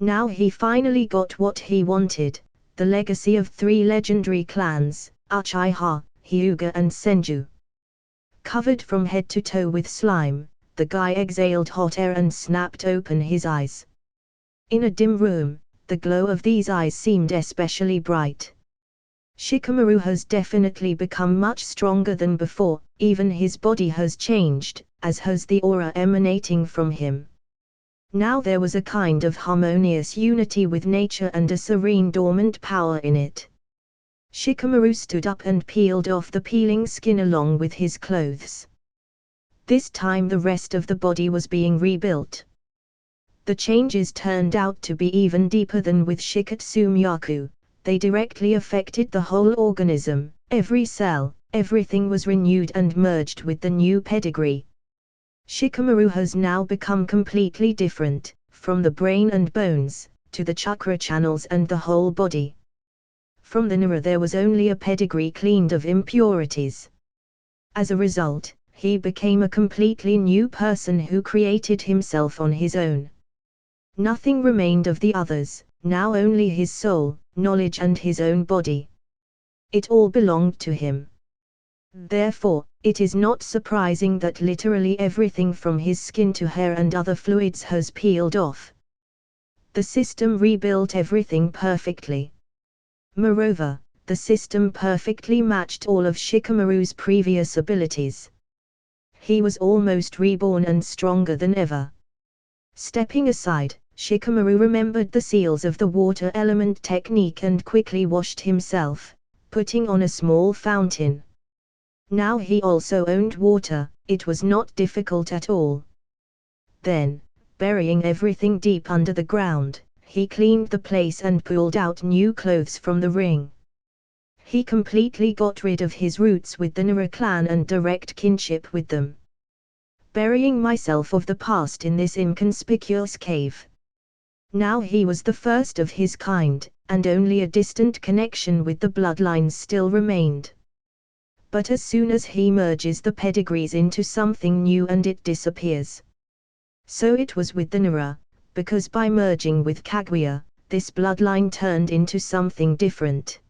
Now he finally got what he wanted, the legacy of 3 legendary clans, Uchiha, Hyuga and Senju. Covered from head to toe with slime, the guy exhaled hot air and snapped open his eyes. In a dim room, the glow of these eyes seemed especially bright. Shikamaru has definitely become much stronger than before, even his body has changed, as has the aura emanating from him. Now there was a kind of harmonious unity with nature and a serene dormant power in it. Shikamaru stood up and peeled off the peeling skin along with his clothes. This time the rest of the body was being rebuilt. The changes turned out to be even deeper than with Shikatsumiyaku. They directly affected the whole organism, every cell, everything was renewed and merged with the new pedigree. Shikamaru has now become completely different, from the brain and bones, to the chakra channels and the whole body. From the Nara there was only a pedigree cleaned of impurities. As a result, he became a completely new person who created himself on his own. Nothing remained of the others, now only his soul, knowledge and his own body. It all belonged to him. Therefore, it is not surprising that literally everything from his skin to hair and other fluids has peeled off. The system rebuilt everything perfectly. Moreover, the system perfectly matched all of Shikamaru's previous abilities. He was almost reborn and stronger than ever. Stepping aside, Shikamaru remembered the seals of the water element technique and quickly washed himself, putting on a small fountain. Now he also owned water, it was not difficult at all. Then, burying everything deep under the ground, he cleaned the place and pulled out new clothes from the ring. He completely got rid of his roots with the Nara clan and direct kinship with them. Burying myself of the past in this inconspicuous cave. Now he was the first of his kind, and only a distant connection with the bloodlines still remained. But as soon as he merges the pedigrees into something new and it disappears. So it was with the Nara, because by merging with Kaguya, this bloodline turned into something different.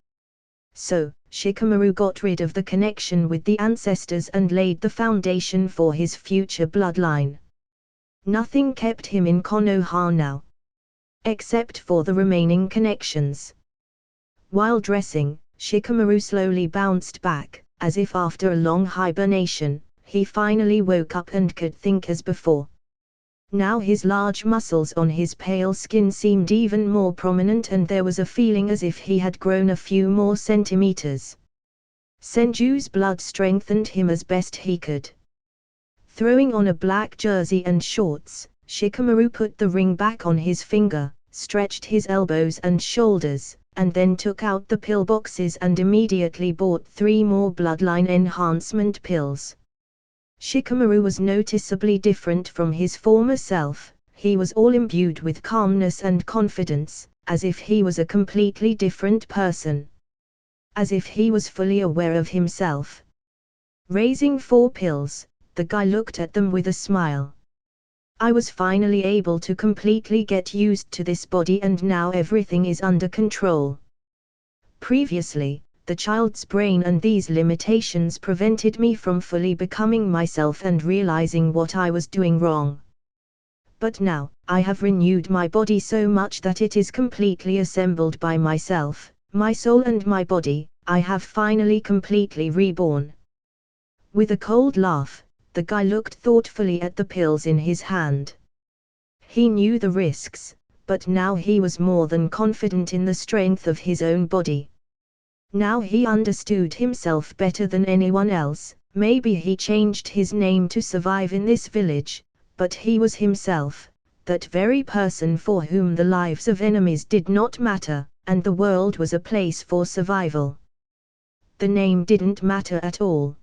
So, Shikamaru got rid of the connection with the ancestors and laid the foundation for his future bloodline. Nothing kept him in Konoha now. Except for the remaining connections. While dressing, Shikamaru slowly bounced back, as if after a long hibernation, he finally woke up and could think as before. Now his large muscles on his pale skin seemed even more prominent and there was a feeling as if he had grown a few more centimeters. Senju's blood strengthened him as best he could. Throwing on a black jersey and shorts, Shikamaru put the ring back on his finger, stretched his elbows and shoulders, and then took out the pill boxes and immediately bought 3 more bloodline enhancement pills. Shikamaru was noticeably different from his former self, he was all imbued with calmness and confidence, as if he was a completely different person. As if he was fully aware of himself. Raising 4 pills, the guy looked at them with a smile. I was finally able to completely get used to this body and now everything is under control. Previously, the child's brain and these limitations prevented me from fully becoming myself and realizing what I was doing wrong. But now, I have renewed my body so much that it is completely assembled by myself, my soul and my body, I have finally completely reborn. With a cold laugh, the guy looked thoughtfully at the pills in his hand. He knew the risks, but now he was more than confident in the strength of his own body. Now he understood himself better than anyone else. Maybe he changed his name to survive in this village, but he was himself, that very person for whom the lives of enemies did not matter, and the world was a place for survival. The name didn't matter at all.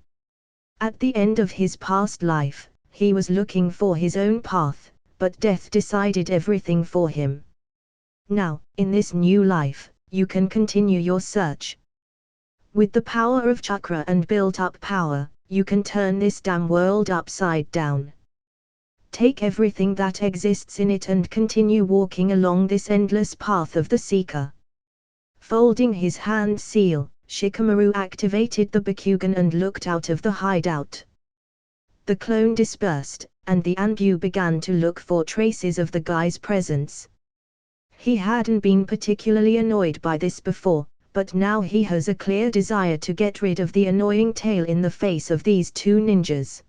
At the end of his past life, he was looking for his own path, but death decided everything for him. Now, in this new life, you can continue your search. With the power of chakra and built-up power, you can turn this damn world upside down. Take everything that exists in it and continue walking along this endless path of the Seeker. Folding his hand seal, Shikamaru activated the Bakugan and looked out of the hideout. The clone dispersed, and the anew began to look for traces of the guy's presence. He hadn't been particularly annoyed by this before, but now he has a clear desire to get rid of the annoying tail in the face of these two ninjas.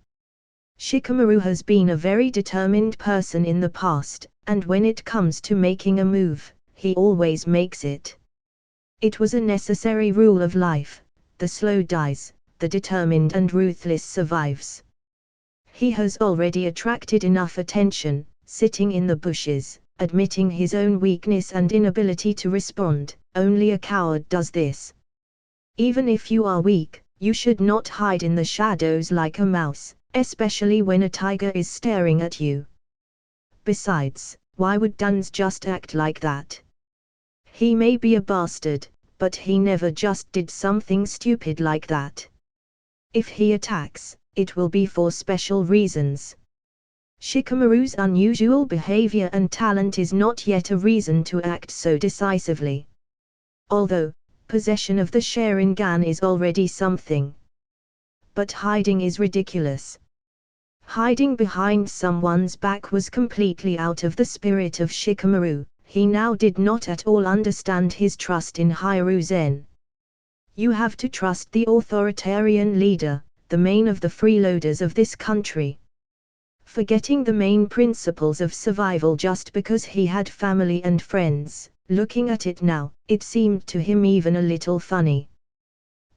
Shikamaru has been a very determined person in the past, and when it comes to making a move, he always makes it. It was a necessary rule of life: the slow dies, the determined and ruthless survives. He has already attracted enough attention, sitting in the bushes, admitting his own weakness and inability to respond. Only a coward does this. Even if you are weak, you should not hide in the shadows like a mouse, especially when a tiger is staring at you. Besides, why would Duns just act like that? He may be a bastard, but he never just did something stupid like that. If he attacks, it will be for special reasons. Shikamaru's unusual behavior and talent is not yet a reason to act so decisively. Although, possession of the Sharingan is already something. But hiding is ridiculous. Hiding behind someone's back was completely out of the spirit of Shikamaru. He now did not at all understand his trust in Raizeenn. You have to trust the authoritarian leader, the main of the freeloaders of this country. Forgetting the main principles of survival just because he had family and friends, looking at it now, it seemed to him even a little funny.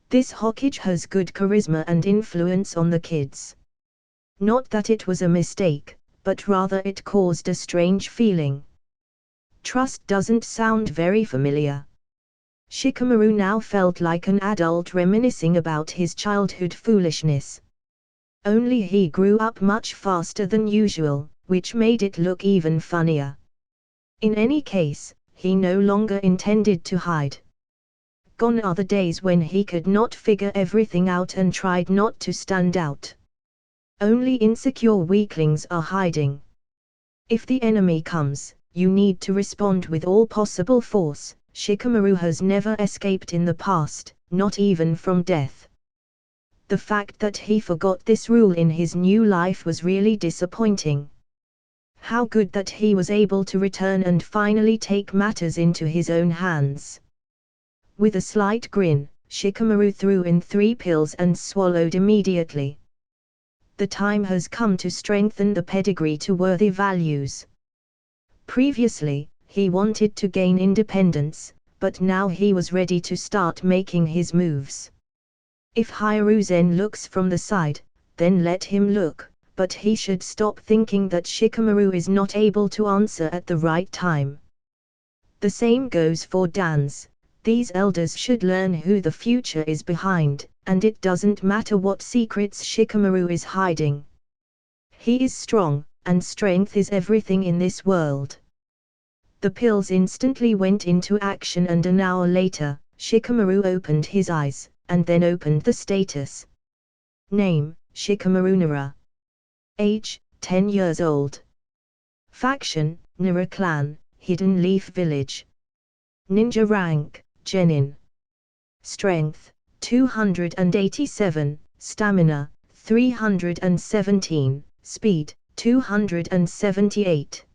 This Hokage has good charisma and influence on the kids. Not that it was a mistake, but rather it caused a strange feeling. Trust doesn't sound very familiar. Shikamaru now felt like an adult reminiscing about his childhood foolishness. Only he grew up much faster than usual, which made it look even funnier. In any case, he no longer intended to hide. Gone are the days when he could not figure everything out and tried not to stand out. Only insecure weaklings are hiding. If the enemy comes, you need to respond with all possible force. Shikamaru has never escaped in the past, not even from death. The fact that he forgot this rule in his new life was really disappointing. How good that he was able to return and finally take matters into his own hands. With a slight grin, Shikamaru threw in 3 pills and swallowed immediately. The time has come to strengthen the pedigree to worthy values. Previously, he wanted to gain independence, but now he was ready to start making his moves. If Raizeenn looks from the side, then let him look, but he should stop thinking that Shikamaru is not able to answer at the right time. The same goes for Dans. These elders should learn who the future is behind, and it doesn't matter what secrets Shikamaru is hiding. He is strong, and strength is everything in this world. The pills instantly went into action, and an hour later, Shikamaru opened his eyes, and then opened the status. Name: Shikamaru Nara. Age: 10 years old. Faction: Nara Clan, Hidden Leaf Village. Ninja rank: Genin. Strength: 287, Stamina: 317, Speed: 278.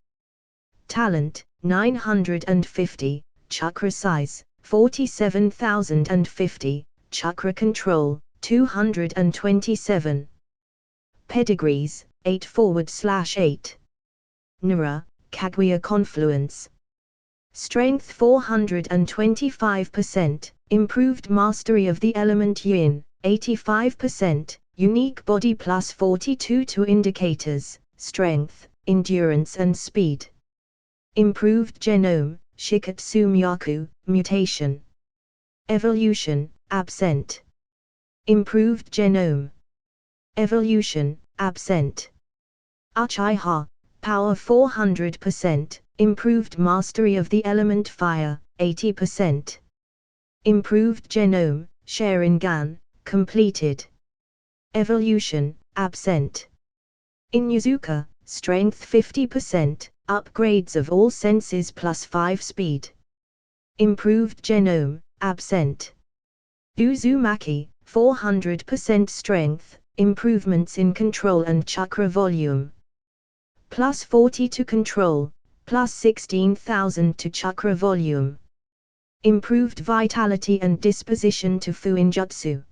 Talent: 950, Chakra size: 47,050, Chakra control: 227. Pedigrees: 8/8. Nara, Kaguya Confluence. Strength 425%, improved mastery of the element Yin, 85%, unique body plus 42 to indicators, strength, endurance and speed. Improved genome, Shikatsumiyaku, mutation. Evolution, absent. Improved genome. Evolution, absent. Uchiha, power 400%, improved mastery of the element fire, 80%. Improved genome, Sharingan, completed. Evolution, absent. Inuzuka, strength 50%, upgrades of all senses plus 5 speed. Improved genome, absent. Uzumaki, 400% strength, improvements in control and chakra volume. Plus 40 to control, plus 16,000 to chakra volume. Improved vitality and disposition to fuinjutsu.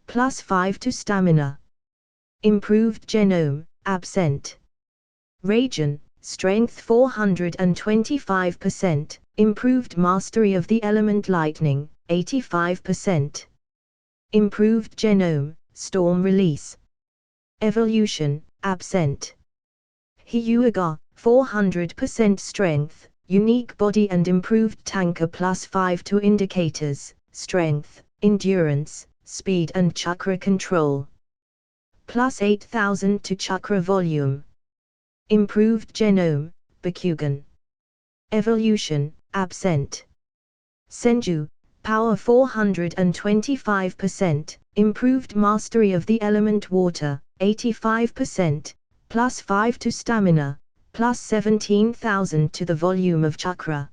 Plus 5 to stamina. Improved genome, absent. Raizeenn, strength 425%, improved mastery of the element lightning, 85%. Improved genome, storm release. Evolution, absent. Hyuga, 400% strength, unique body and improved tanka plus 5 to indicators, strength, endurance, speed and chakra control. Plus 8,000 to chakra volume. Improved genome, Bakugan. Evolution, absent. Senju, power 425%, improved mastery of the element water, 85%, plus 5 to stamina, plus 17,000 to the volume of chakra.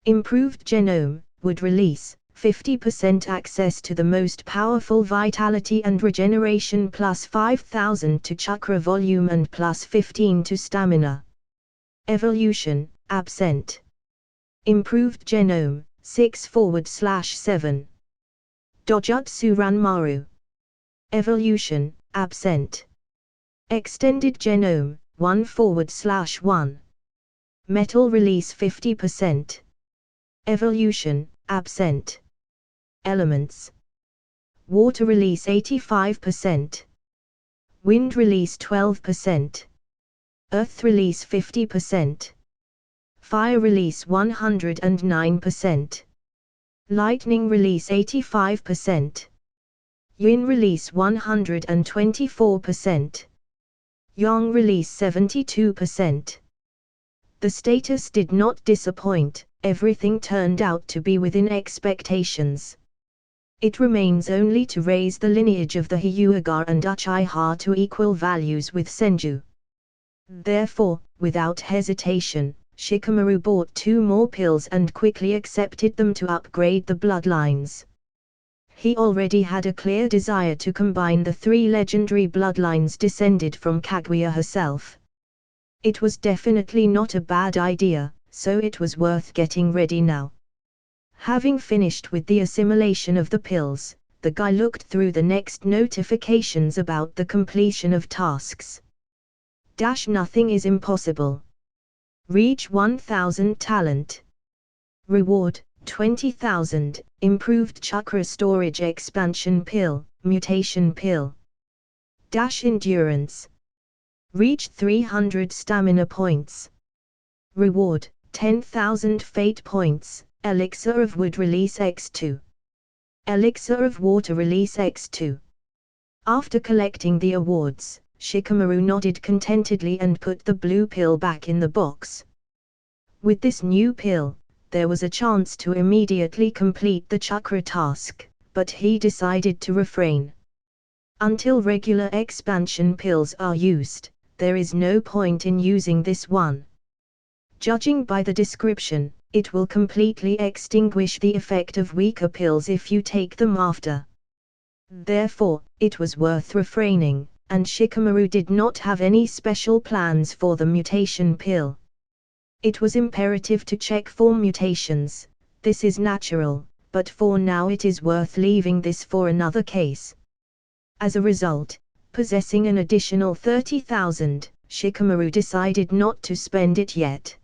Improved genome, would release, 50% access to the most powerful vitality and regeneration plus 5,000 to chakra volume and plus 15 to stamina. Evolution, absent. Improved genome, 6/7. Dojutsu Ranmaru. Evolution, absent. Extended genome, 1/1. Metal release 50%. Evolution, absent. Elements. Water release 85%. Wind release 12%. Earth release 50%. Fire release 109%. Lightning release 85%. Yin release 124%. Yang release 72%. The status did not disappoint, everything turned out to be within expectations. It remains only to raise the lineage of the Hyuga and Uchiha to equal values with Senju. Therefore, without hesitation, Shikamaru bought 2 more pills and quickly accepted them to upgrade the bloodlines. He already had a clear desire to combine the 3 legendary bloodlines descended from Kaguya herself. It was definitely not a bad idea, so it was worth getting ready now. Having finished with the assimilation of the pills, the guy looked through the next notifications about the completion of tasks. Nothing is impossible. Reach 1000 talent. Reward, 20,000, improved chakra storage expansion pill, mutation pill. Endurance. Reach 300 stamina points. Reward, 10,000 fate points, elixir of wood release x2. Elixir of water release x2. After collecting the awards, Shikamaru nodded contentedly and put the blue pill back in the box. With this new pill, there was a chance to immediately complete the chakra task, but he decided to refrain. Until regular expansion pills are used, there is no point in using this one. Judging by the description, it will completely extinguish the effect of weaker pills if you take them after. Therefore, it was worth refraining, and Shikamaru did not have any special plans for the mutation pill. It was imperative to check for mutations, this is natural, but for now it is worth leaving this for another case. As a result, possessing an additional 30,000, Shikamaru decided not to spend it yet.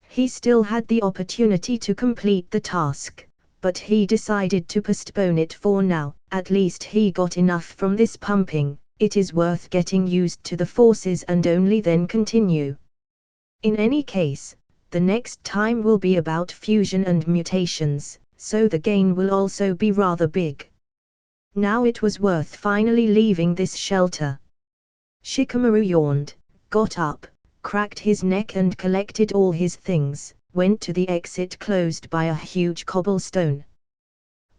He still had the opportunity to complete the task, but he decided to postpone it for now. At least he got enough from this pumping, it is worth getting used to the forces and only then continue. In any case, the next time will be about fusion and mutations, so the gain will also be rather big. Now it was worth finally leaving this shelter. Shikamaru yawned, got up, cracked his neck and collected all his things, went to the exit closed by a huge cobblestone.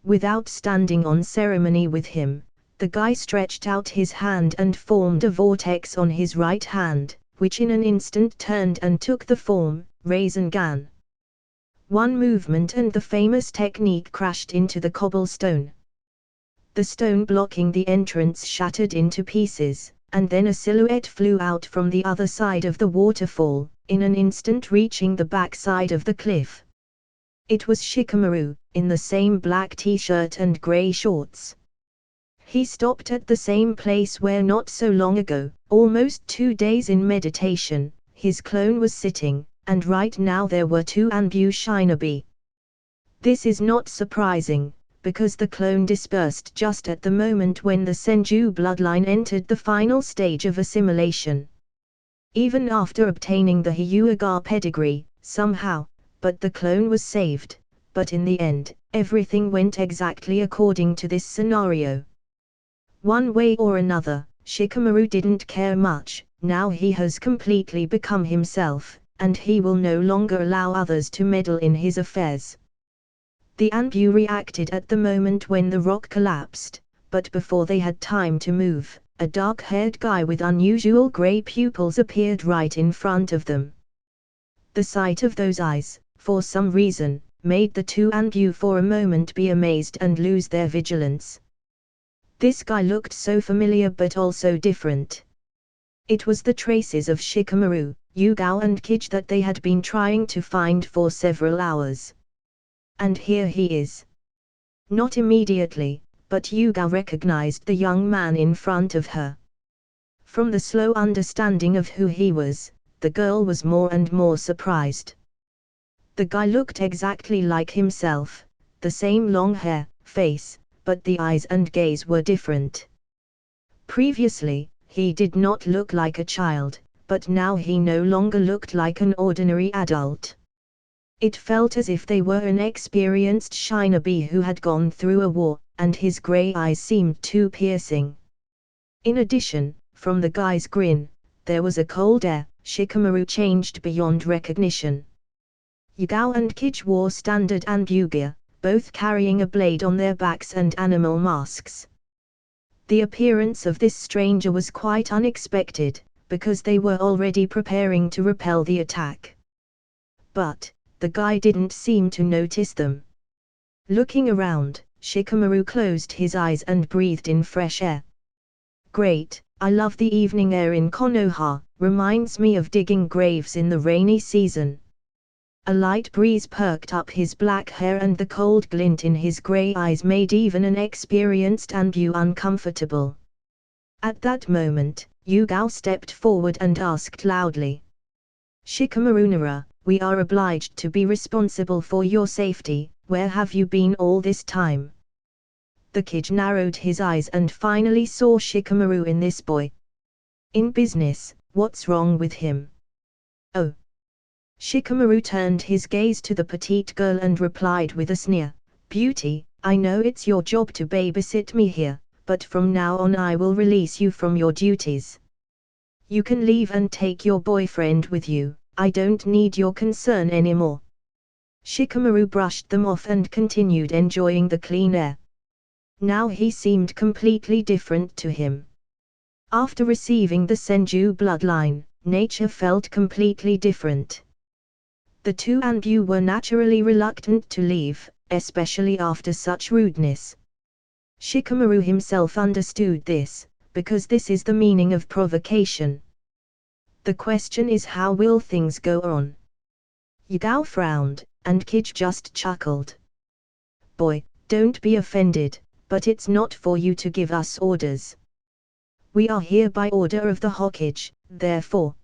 Without standing on ceremony with him, The guy stretched out his hand and formed a vortex on his right hand, which in an instant turned and took the form, Raizeenn. One movement and the famous technique crashed into the cobblestone. The stone blocking the entrance shattered into pieces, and then a silhouette flew out from the other side of the waterfall, in an instant reaching the back side of the cliff. It was Shikamaru, in the same black t-shirt and grey shorts. He stopped at the same place where not so long ago, almost 2 days in meditation, his clone was sitting, and right now there were 2 anew Shinobi. This is not surprising, because the clone dispersed just at the moment when the Senju bloodline entered the final stage of assimilation. Even after obtaining the Hyuga pedigree, somehow, but the clone was saved, but in the end, everything went exactly according to this scenario. One way or another, Shikamaru didn't care much. Now he has completely become himself, and he will no longer allow others to meddle in his affairs. The anew reacted at the moment when the rock collapsed, but before they had time to move, a dark-haired guy with unusual grey pupils appeared right in front of them. The sight of those eyes, for some reason, made the 2 anew for a moment be amazed and lose their vigilance. This guy looked so familiar but also different. It was the traces of Shikamaru, Yugao and Kij that they had been trying to find for several hours. And here he is. Not immediately, but Yugao recognized the young man in front of her. From the slow understanding of who he was, the girl was more and more surprised. The guy looked exactly like himself, the same long hair, face, but the eyes and gaze were different. Previously, he did not look like a child, but now he no longer looked like an ordinary adult. It felt as if they were an experienced shinobi who had gone through a war, and his grey eyes seemed too piercing. In addition, from the guy's grin, there was a cold air. Shikamaru changed beyond recognition. Yugao and Kij wore standard anew gear, both carrying a blade on their backs and animal masks. The appearance of this stranger was quite unexpected, because they were already preparing to repel the attack. But the guy didn't seem to notice them. Looking around, Shikamaru closed his eyes and breathed in fresh air. Great, I love the evening air in Konoha, reminds me of digging graves in the rainy season. A light breeze perked up his black hair and the cold glint in his grey eyes made even an experienced anew uncomfortable. At that moment, Yugao stepped forward and asked loudly. Shikamaru Nara, we are obliged to be responsible for your safety, where have you been all this time? The kid narrowed his eyes and finally saw Shikamaru in this boy. In business, what's wrong with him? Oh. Shikamaru turned his gaze to the petite girl and replied with a sneer, Beauty, I know it's your job to babysit me here, but from now on I will release you from your duties. You can leave and take your boyfriend with you, I don't need your concern anymore. Shikamaru brushed them off and continued enjoying the clean air. Now he seemed completely different to him. After receiving the Senju bloodline, nature felt completely different. The 2 anew were naturally reluctant to leave, especially after such rudeness. Shikamaru himself understood this, because this is the meaning of provocation. The question is, how will things go on? Yugao frowned, and Kij just chuckled. Boy, don't be offended, but it's not for you to give us orders. We are here by order of the Hokage, therefore.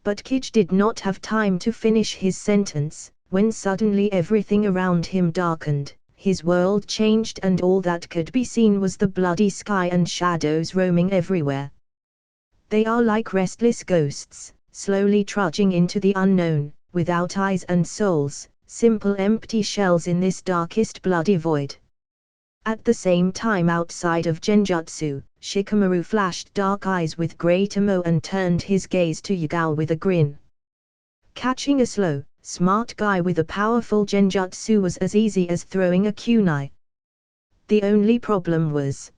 But Kij did not have time to finish his sentence, when suddenly everything around him darkened, his world changed and all that could be seen was the bloody sky and shadows roaming everywhere. They are like restless ghosts, slowly trudging into the unknown, without eyes and souls, simple empty shells in this darkest bloody void. At the same time outside of Genjutsu, Shikamaru flashed dark eyes with great emo and turned his gaze to Yugao with a grin. Catching a slow, smart guy with a powerful Genjutsu was as easy as throwing a kunai. The only problem was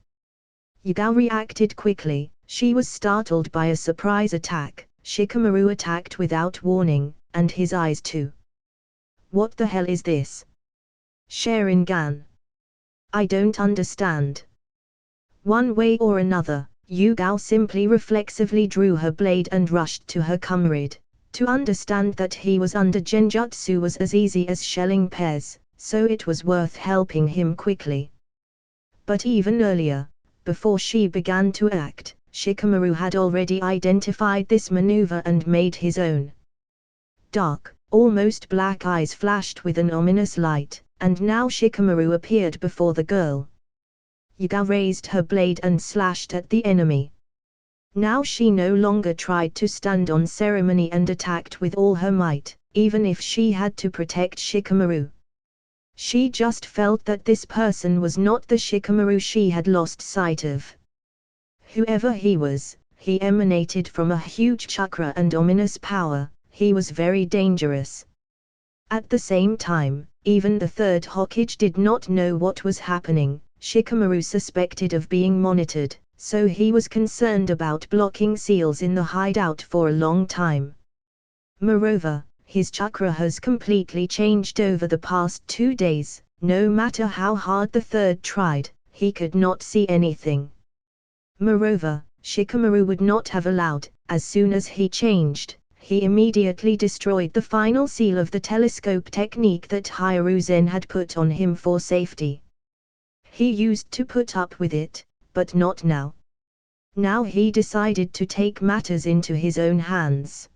Yugao reacted quickly. She was startled by a surprise attack. Shikamaru attacked without warning, and his eyes too. What the hell is this? Sharingan. I don't understand. One way or another, Yugao simply reflexively drew her blade and rushed to her comrade. To understand that he was under genjutsu was as easy as shelling pears, so it was worth helping him quickly. But even earlier, before she began to act, Shikamaru had already identified this maneuver and made his own. Dark, almost black eyes flashed with an ominous light, and now Shikamaru appeared before the girl. Yugao raised her blade and slashed at the enemy. Now she no longer tried to stand on ceremony and attacked with all her might, even if she had to protect Shikamaru. She just felt that this person was not the Shikamaru she had lost sight of. Whoever he was, he emanated from a huge chakra and ominous power. He was very dangerous. At the same time, even the third Hokage did not know what was happening. Shikamaru suspected of being monitored, so he was concerned about blocking seals in the hideout for a long time. Moreover, his chakra has completely changed over the past 2 days. No matter how hard the third tried, he could not see anything. Moreover, Shikamaru would not have allowed. As soon as he changed, he immediately destroyed the final seal of the telescope technique that Raizeenn had put on him for safety. He used to put up with it, but not now. Now he decided to take matters into his own hands.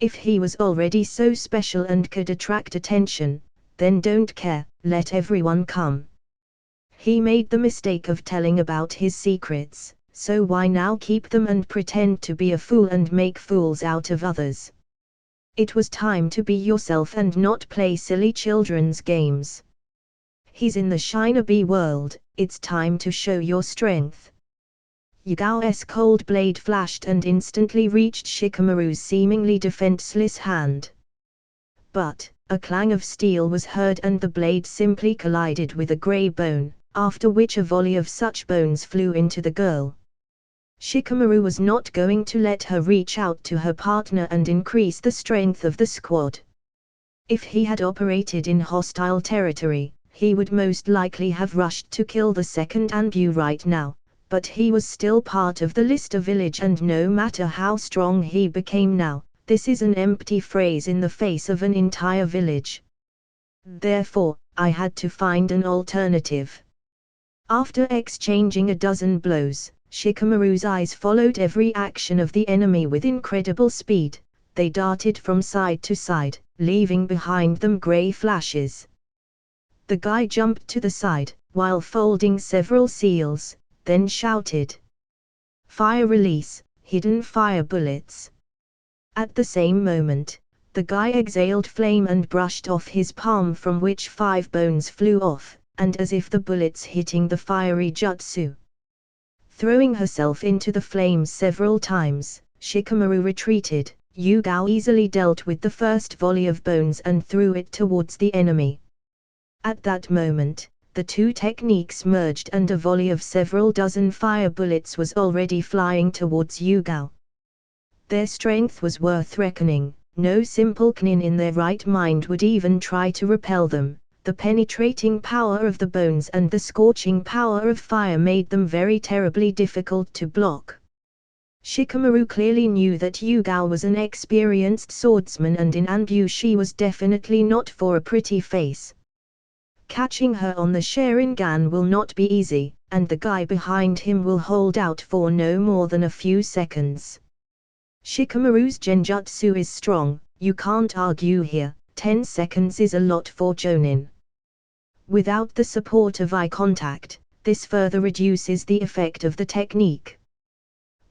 If he was already so special and could attract attention, then don't care, let everyone come. He made the mistake of telling about his secrets, so why now keep them and pretend to be a fool and make fools out of others? It was time to be yourself and not play silly children's games. He's in the Shinobi world, it's time to show your strength. Yugao's cold blade flashed and instantly reached Shikamaru's seemingly defenseless hand. But, a clang of steel was heard and the blade simply collided with a grey bone, after which a volley of such bones flew into the girl. Shikamaru was not going to let her reach out to her partner and increase the strength of the squad. If he had operated in hostile territory, he would most likely have rushed to kill the second anew right now, but he was still part of the Lister village and no matter how strong he became now, this is an empty phrase in the face of an entire village. Therefore, I had to find an alternative. After exchanging a dozen blows, Shikamaru's eyes followed every action of the enemy with incredible speed. They darted from side to side, leaving behind them grey flashes. The guy jumped to the side, while folding several seals, then shouted, "Fire release, hidden fire bullets." At the same moment, the guy exhaled flame and brushed off his palm from which 5 bones flew off, and as if the bullets hitting the fiery jutsu. Throwing herself into the flames several times, Shikamaru retreated. Yugao easily dealt with the first volley of bones and threw it towards the enemy. At that moment, the two techniques merged and a volley of several dozen fire bullets was already flying towards Yugao. Their strength was worth reckoning. No simple Knin in their right mind would even try to repel them. The penetrating power of the bones and the scorching power of fire made them very terribly difficult to block. Shikamaru clearly knew that Yugao was an experienced swordsman and in anew she was definitely not for a pretty face. Catching her on the Sharingan will not be easy, and the guy behind him will hold out for no more than a few seconds. Shikamaru's genjutsu is strong, you can't argue here. 10 seconds is a lot for Jonin. Without the support of eye contact, this further reduces the effect of the technique.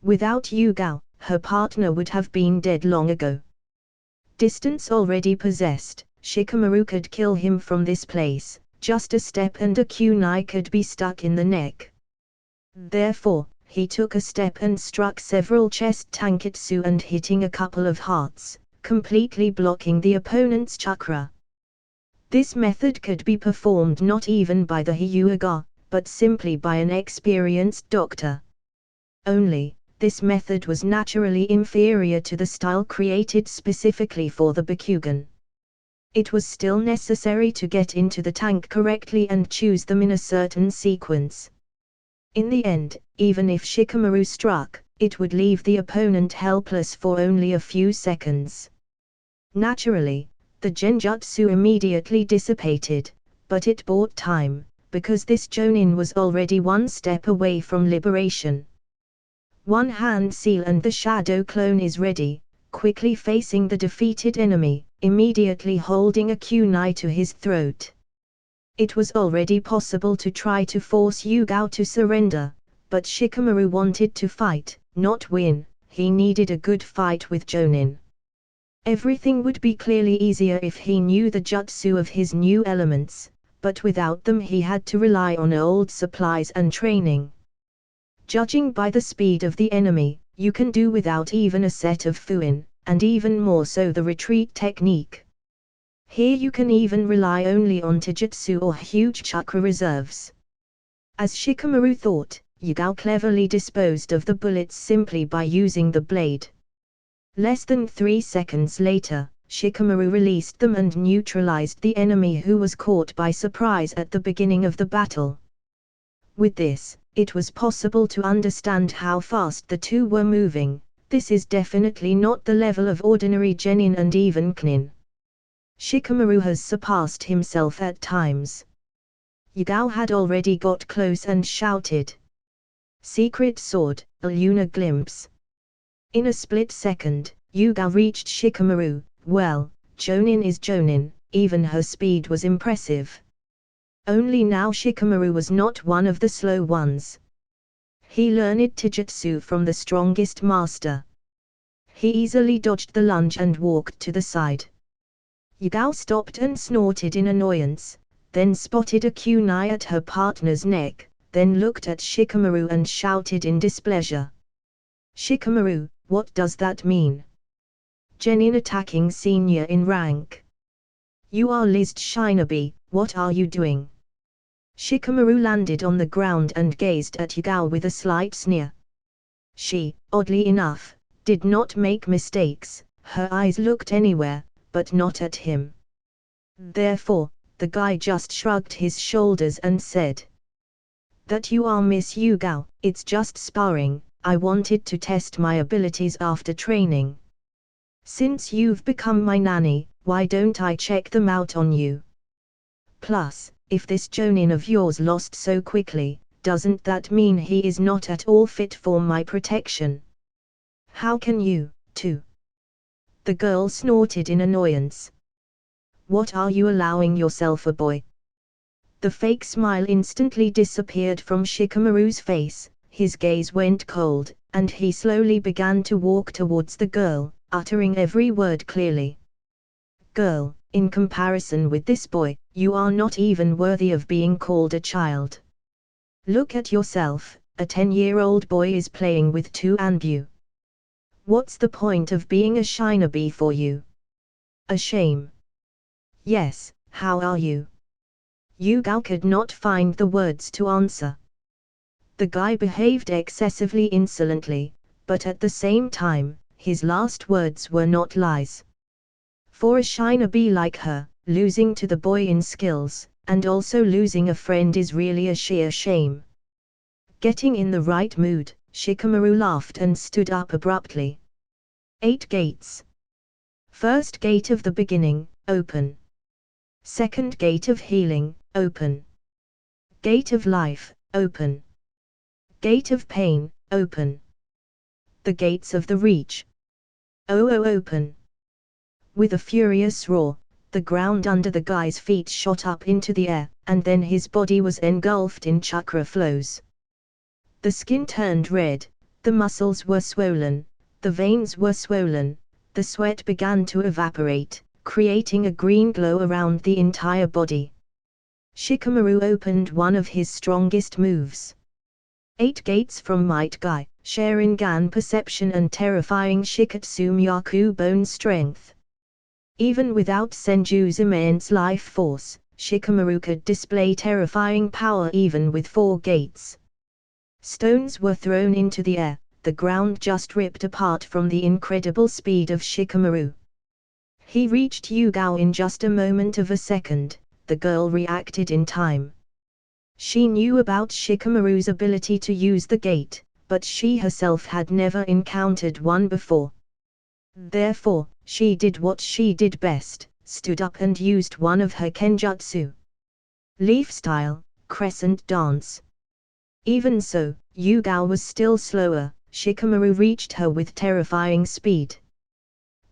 Without Yugao, her partner would have been dead long ago. Distance already possessed, Shikamaru could kill him from this place. Just a step and a kunai could be stuck in the neck. Therefore, he took a step and struck several chest tanketsu and hitting a couple of hearts, completely blocking the opponent's chakra. This method could be performed not even by the Hyuga, but simply by an experienced doctor. Only, this method was naturally inferior to the style created specifically for the Bakugan. It was still necessary to get into the tank correctly and choose them in a certain sequence. In the end, even if Shikamaru struck, it would leave the opponent helpless for only a few seconds. Naturally, the genjutsu immediately dissipated, but it bought time, because this Jonin was already one step away from liberation. One hand seal and the shadow clone is ready, quickly facing the defeated enemy, immediately holding a kunai to his throat. It was already possible to try to force Yugao to surrender, but Shikamaru wanted to fight, not win. He needed a good fight with Jonin. Everything would be clearly easier if he knew the jutsu of his new elements, but without them he had to rely on old supplies and training. Judging by the speed of the enemy, you can do without even a set of fuin, and even more so the retreat technique. Here you can even rely only on taijutsu or huge chakra reserves. As Shikamaru thought, Yugao cleverly disposed of the bullets simply by using the blade. Less than 3 seconds later, Shikamaru released them and neutralized the enemy who was caught by surprise at the beginning of the battle. With this, it was possible to understand how fast the two were moving. This is definitely not the level of ordinary genin and even knin. Shikamaru has surpassed himself at times. Yugao had already got close and shouted, "Secret sword, a lunar glimpse." In a split second, Yugao reached Shikamaru. Well, Jonin is Jonin, even her speed was impressive. Only now Shikamaru was not one of the slow ones. He learned taijutsu from the strongest master. He easily dodged the lunge and walked to the side. Yugao stopped and snorted in annoyance, then spotted a kunai at her partner's neck, then looked at Shikamaru and shouted in displeasure. "Shikamaru, what does that mean? Genin attacking senior in rank. You are list Shinobi, what are you doing?" Shikamaru landed on the ground and gazed at Yugao with a slight sneer. She, oddly enough, did not make mistakes. Her eyes looked anywhere, but not at him. Therefore, the guy just shrugged his shoulders and said, "That you are Miss Yugao, it's just sparring. I wanted to test my abilities after training. Since you've become my nanny, why don't I check them out on you? Plus, if this Jonin of yours lost so quickly, doesn't that mean he is not at all fit for my protection? How can you, too?" The girl snorted in annoyance. "What are you allowing yourself, a boy?" The fake smile instantly disappeared from Shikamaru's face, his gaze went cold, and he slowly began to walk towards the girl, uttering every word clearly. "Girl, in comparison with this boy, you are not even worthy of being called a child. Look at yourself, a 10-year-old boy is playing with two anew. What's the point of being a shinobi for you? A shame. Yes, how are you?" Yugao could not find the words to answer. The guy behaved excessively insolently, but at the same time, his last words were not lies. For a shinobi like her, losing to the boy in skills, and also losing a friend is really a sheer shame. Getting in the right mood, Shikamaru laughed and stood up abruptly. 8 gates. First gate of the beginning, open. Second gate of healing, open. Gate of life, open. Gate of pain, open. The gates of the reach. Oh, open. With a furious roar, the ground under the guy's feet shot up into the air, and then his body was engulfed in chakra flows. The skin turned red, the muscles were swollen, the veins were swollen, the sweat began to evaporate, creating a green glow around the entire body. Shikamaru opened one of his strongest moves. 8 gates from Might Guy, Sharingan perception and terrifying Shikatsu Myaku bone strength. Even without Senju's immense life force, Shikamaru could display terrifying power even with 4 gates. Stones were thrown into the air, the ground just ripped apart from the incredible speed of Shikamaru. He reached Yugao in just a moment of a second. The girl reacted in time. She knew about Shikamaru's ability to use the gate, but she herself had never encountered one before. Therefore, she did what she did best, stood up and used one of her kenjutsu. Leaf style, crescent dance. Even so, Yugao was still slower. Shikamaru reached her with terrifying speed.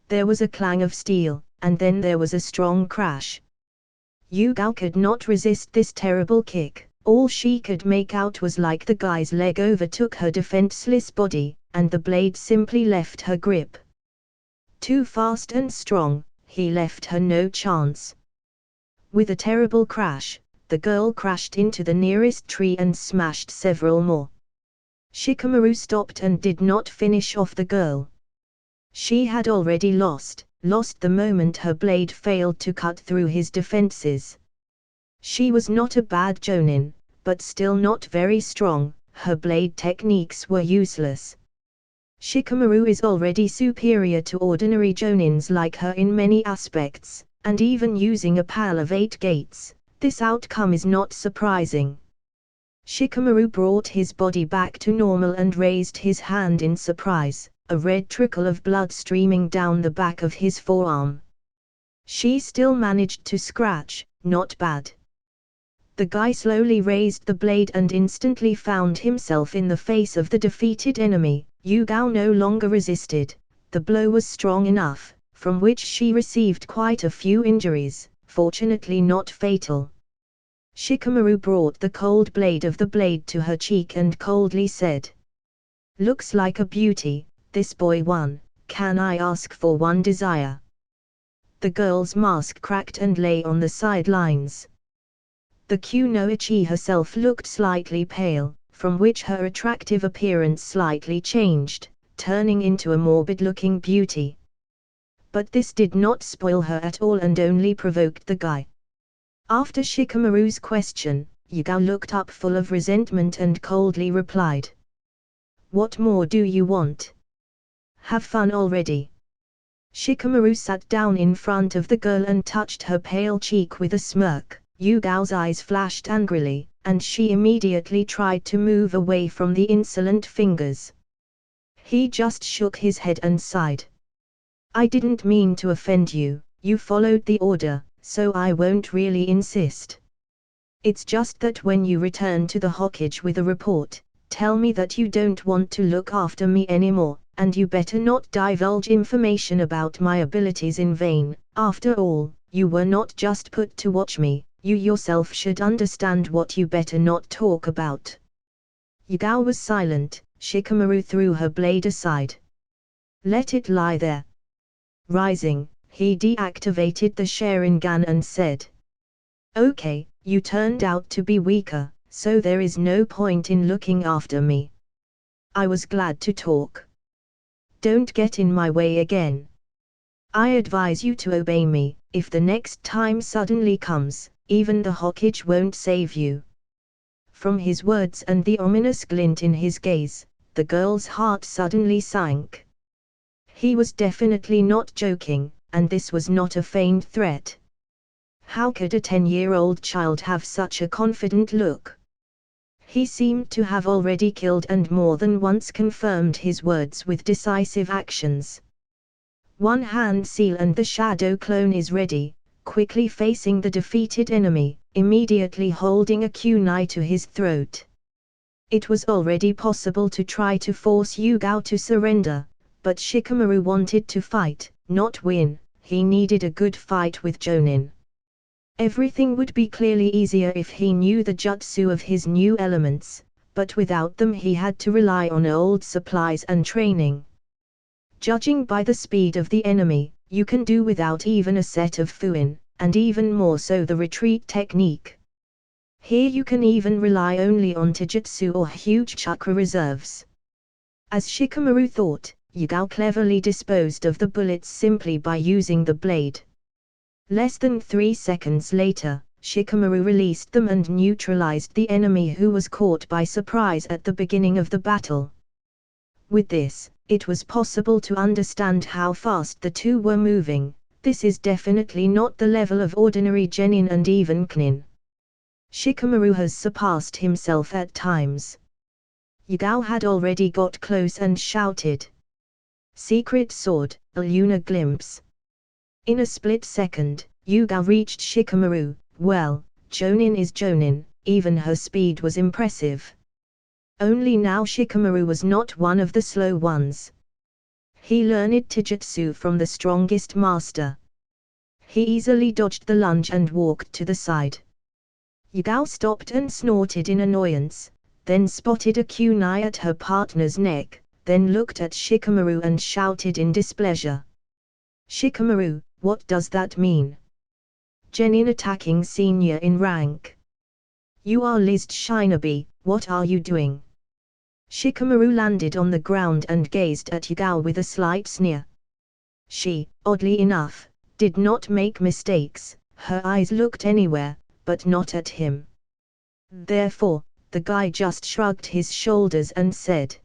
There was a clang of steel, and then there was a strong crash. Yugao could not resist this terrible kick. All she could make out was like the guy's leg overtook her defenseless body, and the blade simply left her grip. Too fast and strong, he left her no chance. With a terrible crash, the girl crashed into the nearest tree and smashed several more. Shikamaru stopped and did not finish off the girl. She had already lost the moment her blade failed to cut through his defenses. She was not a bad jonin, but still not very strong. Her blade techniques were useless. Shikamaru is already superior to ordinary jonins like her in many aspects, and even using a pal of 8 gates, this outcome is not surprising. Shikamaru brought his body back to normal and raised his hand in surprise, a red trickle of blood streaming down the back of his forearm. She still managed to scratch, not bad. The guy slowly raised the blade and instantly found himself in the face of the defeated enemy. Yugao no longer resisted. The blow was strong enough, from which she received quite a few injuries, fortunately not fatal. Shikamaru brought the cold blade of the blade to her cheek and coldly said, "Looks like a beauty, this boy one. Can I ask for one desire?" The girl's mask cracked and lay on the sidelines. The kunoichi herself looked slightly pale, from which her attractive appearance slightly changed, turning into a morbid-looking beauty. But this did not spoil her at all and only provoked the guy. After Shikamaru's question, Yugao looked up full of resentment and coldly replied, "What more do you want? Have fun already." Shikamaru sat down in front of the girl and touched her pale cheek with a smirk. Yugao's eyes flashed angrily, and she immediately tried to move away from the insolent fingers. He just shook his head and sighed. "I didn't mean to offend you, you followed the order, so I won't really insist. It's just that when you return to the Hokage with a report, tell me that you don't want to look after me anymore, and you better not divulge information about my abilities in vain. After all, you were not just put to watch me. You yourself should understand what you better not talk about." Yugao was silent. Shikamaru threw her blade aside. "Let it lie there." Rising, he deactivated the Sharingan and said, "Okay, you turned out to be weaker, so there is no point in looking after me. I was glad to talk. Don't get in my way again. I advise you to obey me. If the next time suddenly comes, even the Hokage won't save you." From his words and the ominous glint in his gaze, the girl's heart suddenly sank. He was definitely not joking, and this was not a feigned threat. How could a 10-year-old child have such a confident look? He seemed to have already killed and more than once confirmed his words with decisive actions. One hand seal and the shadow clone is ready, quickly facing the defeated enemy, immediately holding a kunai to his throat. It was already possible to try to force Yugao to surrender, but Shikamaru wanted to fight, not win. He needed a good fight with Jonin. Everything would be clearly easier if he knew the jutsu of his new elements, but without them he had to rely on old supplies and training. Judging by the speed of the enemy, you can do without even a set of fuin, and even more so the retreat technique. Here you can even rely only on taijutsu or huge chakra reserves. As Shikamaru thought, Yugao cleverly disposed of the bullets simply by using the blade. Less than 3 seconds later, Shikamaru released them and neutralized the enemy who was caught by surprise at the beginning of the battle. With this, it was possible to understand how fast the two were moving. This is definitely not the level of ordinary genin and even knin. Shikamaru has surpassed himself at times. Yugao had already got close and shouted, "Secret sword, a lunar glimpse." In a split second, Yugao reached Shikamaru. Well, Jonin is Jonin, even her speed was impressive. Only now Shikamaru was not one of the slow ones. He learned Taijutsu from the strongest master. He easily dodged the lunge and walked to the side. Yugao stopped and snorted in annoyance, then spotted a kunai at her partner's neck, then looked at Shikamaru and shouted in displeasure. "Shikamaru, what does that mean? Genin attacking senior in rank. You are list Shinobi, what are you doing?" Shikamaru landed on the ground and gazed at Yugao with a slight sneer. She, oddly enough, did not make mistakes, her eyes looked anywhere, but not at him. Therefore, the guy just shrugged his shoulders and said,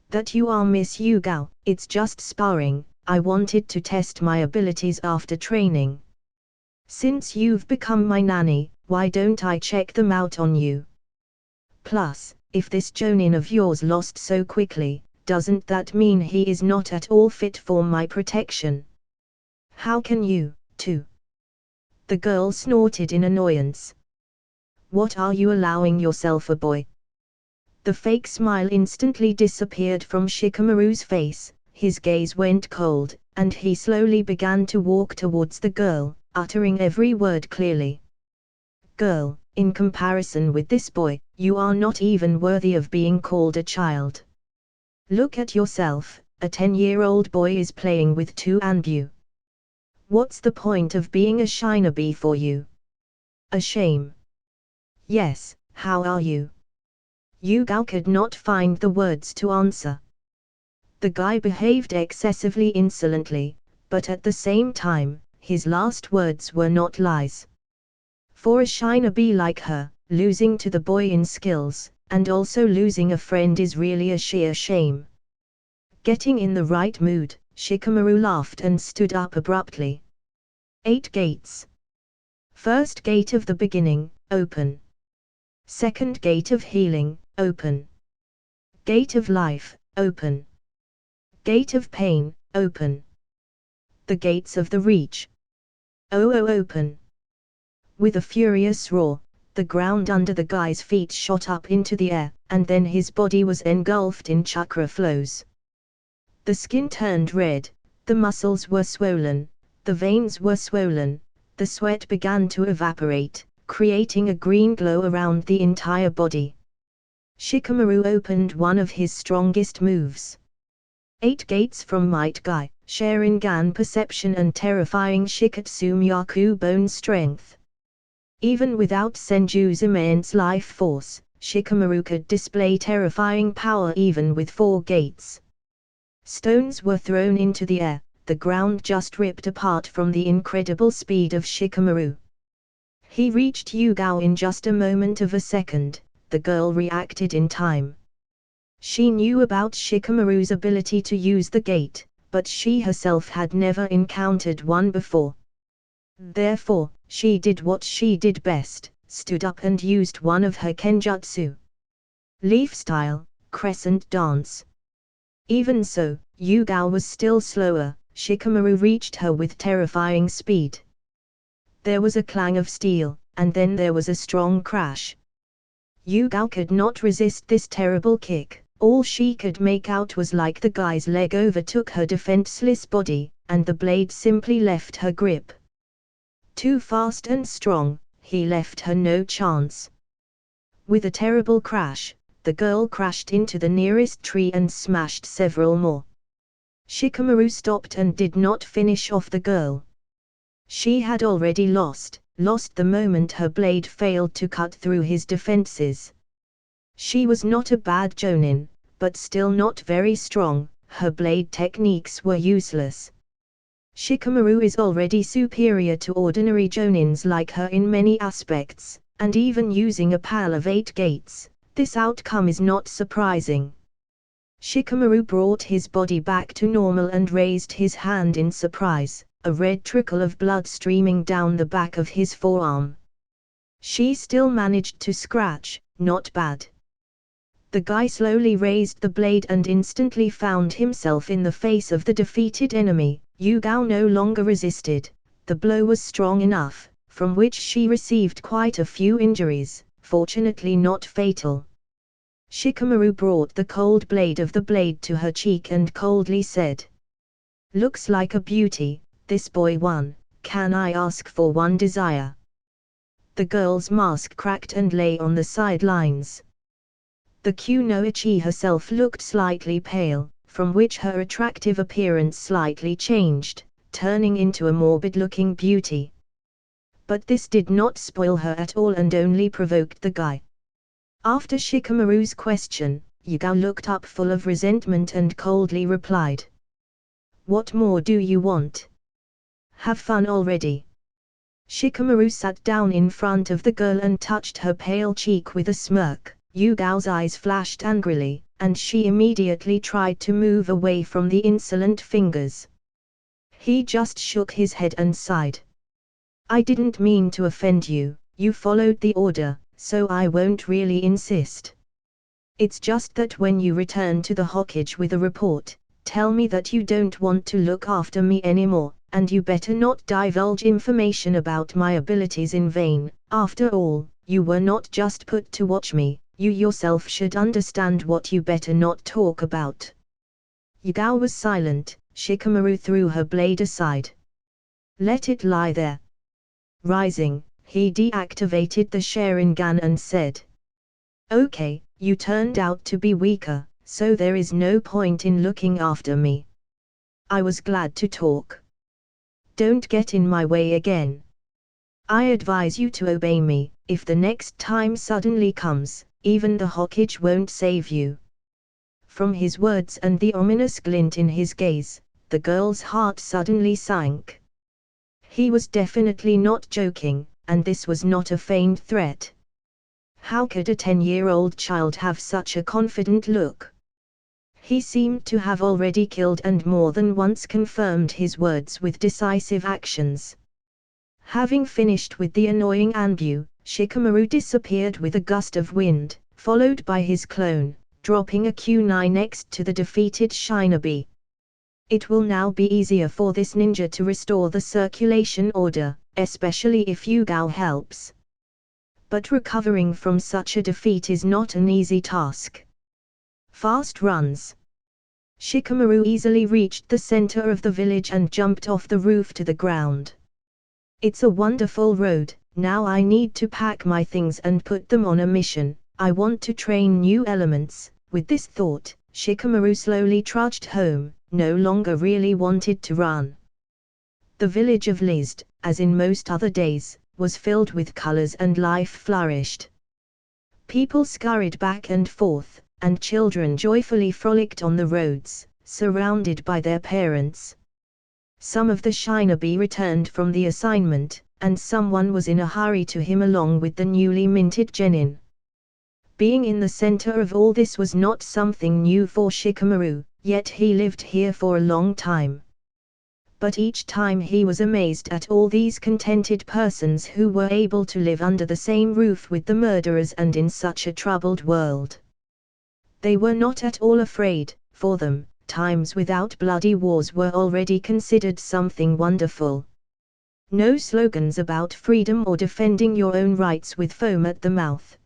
"That you are Miss Yugao, it's just sparring, I wanted to test my abilities after training. Since you've become my nanny, why don't I check them out on you? Plus, if this Jonin of yours lost so quickly, doesn't that mean he is not at all fit for my protection? How can you, too?" The girl snorted in annoyance. "What are you allowing yourself, a boy?" The fake smile instantly disappeared from Shikamaru's face, his gaze went cold, and he slowly began to walk towards the girl, uttering every word clearly. "Girl, in comparison with this boy, you are not even worthy of being called a child. Look at yourself, a 10-year-old boy is playing with two anew. What's the point of being a shinobi for you? A shame. Yes, how are you?" Yugao could not find the words to answer. The guy behaved excessively insolently, but at the same time, his last words were not lies. For a shinobi like her, losing to the boy in skills, and also losing a friend is really a sheer shame. Getting in the right mood, Shikamaru laughed and stood up abruptly. 8 gates. First gate of the beginning, open. Second gate of healing, open. Gate of life, open. Gate of pain, open. The gates of the reach. Oh, open. With a furious roar, the ground under the guy's feet shot up into the air, and then his body was engulfed in chakra flows. The skin turned red, the muscles were swollen, the veins were swollen, the sweat began to evaporate, creating a green glow around the entire body. Shikamaru opened one of his strongest moves. 8 gates from Might Guy, Sharingan perception and terrifying Shikatsu Myaku bone strength. Even without Senju's immense life force, Shikamaru could display terrifying power even with 4 gates. Stones were thrown into the air, the ground just ripped apart from the incredible speed of Shikamaru. He reached Yugao in just a moment of a second, the girl reacted in time. She knew about Shikamaru's ability to use the gate, but she herself had never encountered one before. Therefore, she did what she did best, stood up and used one of her kenjutsu. Leaf style, crescent dance. Even so, Yugao was still slower, Shikamaru reached her with terrifying speed. There was a clang of steel, and then there was a strong crash. Yugao could not resist this terrible kick, all she could make out was like the guy's leg overtook her defenseless body, and the blade simply left her grip. Too fast and strong, he left her no chance. With a terrible crash, the girl crashed into the nearest tree and smashed several more. Shikamaru stopped and did not finish off the girl. She had already lost the moment her blade failed to cut through his defenses. She was not a bad jonin, but still not very strong, her blade techniques were useless. Shikamaru is already superior to ordinary jonins like her in many aspects, and even using a PAL of 8 gates, this outcome is not surprising. Shikamaru brought his body back to normal and raised his hand in surprise, a red trickle of blood streaming down the back of his forearm. She still managed to scratch, not bad. The guy slowly raised the blade and instantly found himself in the face of the defeated enemy. Yugao no longer resisted. The blow was strong enough, from which she received quite a few injuries, fortunately not fatal. Shikamaru brought the cold blade of the blade to her cheek and coldly said, "Looks like a beauty, this boy one, can I ask for one desire?" The girl's mask cracked and lay on the sidelines. The kunoichi herself looked slightly pale, from which her attractive appearance slightly changed, turning into a morbid-looking beauty. But this did not spoil her at all and only provoked the guy. After Shikamaru's question, Yugao looked up full of resentment and coldly replied, "What more do you want? Have fun already." Shikamaru sat down in front of the girl and touched her pale cheek with a smirk. Yugao's eyes flashed angrily, and she immediately tried to move away from the insolent fingers. He just shook his head and sighed. "I didn't mean to offend you, you followed the order, so I won't really insist. It's just that when you return to the Hokage with a report, tell me that you don't want to look after me anymore, and you better not divulge information about my abilities in vain. After all, you were not just put to watch me. You yourself should understand what you better not talk about." Yugao was silent. Shikamaru threw her blade aside. "Let it lie there." Rising, he deactivated the Sharingan and said, "Okay, you turned out to be weaker, so there is no point in looking after me. I was glad to talk. Don't get in my way again. I advise you to obey me. If the next time suddenly comes, even the Hokage won't save you." From his words and the ominous glint in his gaze, the girl's heart suddenly sank. He was definitely not joking, and this was not a feigned threat. How could a 10-year-old child have such a confident look? He seemed to have already killed and more than once confirmed his words with decisive actions. Having finished with the annoying anew, Shikamaru disappeared with a gust of wind, followed by his clone, dropping a kunai next to the defeated Shinobi. It will now be easier for this ninja to restore the circulation order, especially if Yugao helps. But recovering from such a defeat is not an easy task. Fast runs. Shikamaru easily reached the center of the village and jumped off the roof to the ground. "It's a wonderful road. Now I need to pack my things and put them on a mission. I want to train new elements." With this thought, Shikamaru slowly trudged home, no longer really wanted to run. The village of Lizd, as in most other days, was filled with colors and life flourished. People scurried back and forth, and children joyfully frolicked on the roads, surrounded by their parents. Some of the Shinobi returned from the assignment, and someone was in a hurry to him along with the newly minted genin. Being in the center of all this was not something new for Shikamaru, yet he lived here for a long time. But each time he was amazed at all these contented persons who were able to live under the same roof with the murderers and in such a troubled world. They were not at all afraid. For them, times without bloody wars were already considered something wonderful. No slogans about freedom or defending your own rights with foam at the mouth.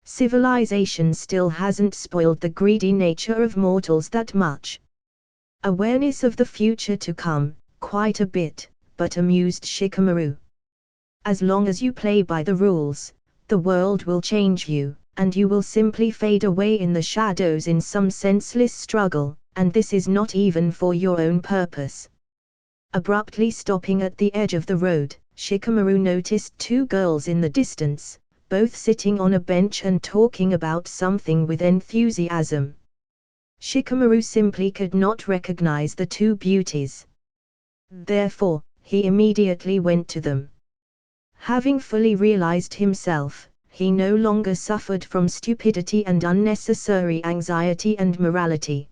Civilization still hasn't spoiled the greedy nature of mortals that much. Awareness of the future to come, quite a bit, but amused Shikamaru. As long as you play by the rules, the world will change you, and you will simply fade away in the shadows in some senseless struggle, and this is not even for your own purpose. Abruptly stopping at the edge of the road, Shikamaru noticed two girls in the distance, both sitting on a bench and talking about something with enthusiasm. Shikamaru simply could not recognize the two beauties. Therefore, he immediately went to them. Having fully realized himself, he no longer suffered from stupidity and unnecessary anxiety and morality.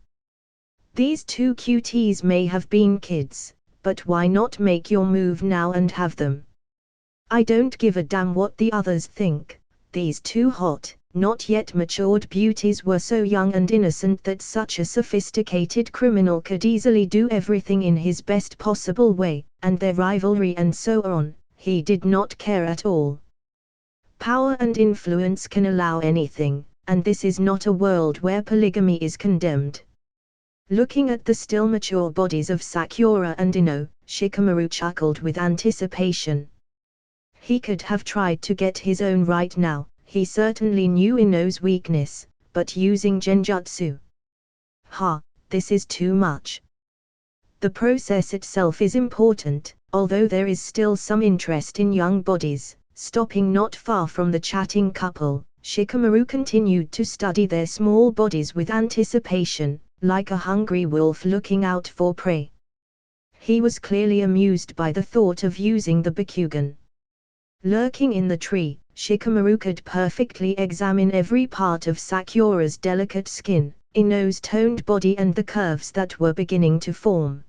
These two cuties may have been kids, but why not make your move now and have them? I don't give a damn what the others think. These two hot, not yet matured beauties were so young and innocent that such a sophisticated criminal could easily do everything in his best possible way, and their rivalry and so on, he did not care at all. Power and influence can allow anything, and this is not a world where polygamy is condemned. Looking at the still mature bodies of Sakura and Ino, Shikamaru chuckled with anticipation. He could have tried to get his own right now. He certainly knew Ino's weakness, but using genjutsu. This is too much. The process itself is important, although there is still some interest in young bodies. Stopping not far from the chatting couple, Shikamaru continued to study their small bodies with anticipation, like a hungry wolf looking out for prey. He was clearly amused by the thought of using the Bakugan. Lurking in the tree, Shikamaru could perfectly examine every part of Sakura's delicate skin, Ino's toned body and the curves that were beginning to form.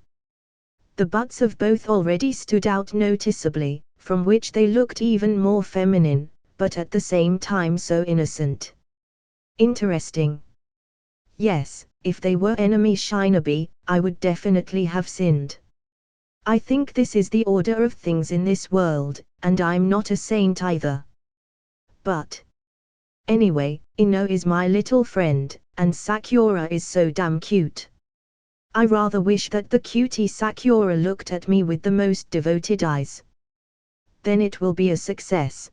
The butts of both already stood out noticeably, from which they looked even more feminine, but at the same time so innocent. Interesting. Yes, if they were enemy Shinobi, I would definitely have sinned. I think this is the order of things in this world, and I'm not a saint either. But anyway, Ino is my little friend, and Sakura is so damn cute. I rather wish that the cutie Sakura looked at me with the most devoted eyes. Then it will be a success.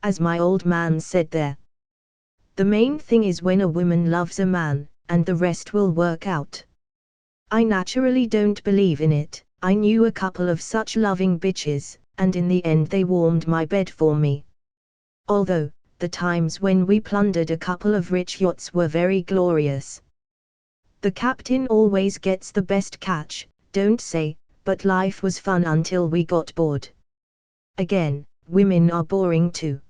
As my old man said there. The main thing is when a woman loves a man, and the rest will work out. I naturally don't believe in it. I knew a couple of such loving bitches, and in the end they warmed my bed for me. Although, the times when we plundered a couple of rich yachts were very glorious. The captain always gets the best catch, don't say, but life was fun until we got bored. Again, women are boring too.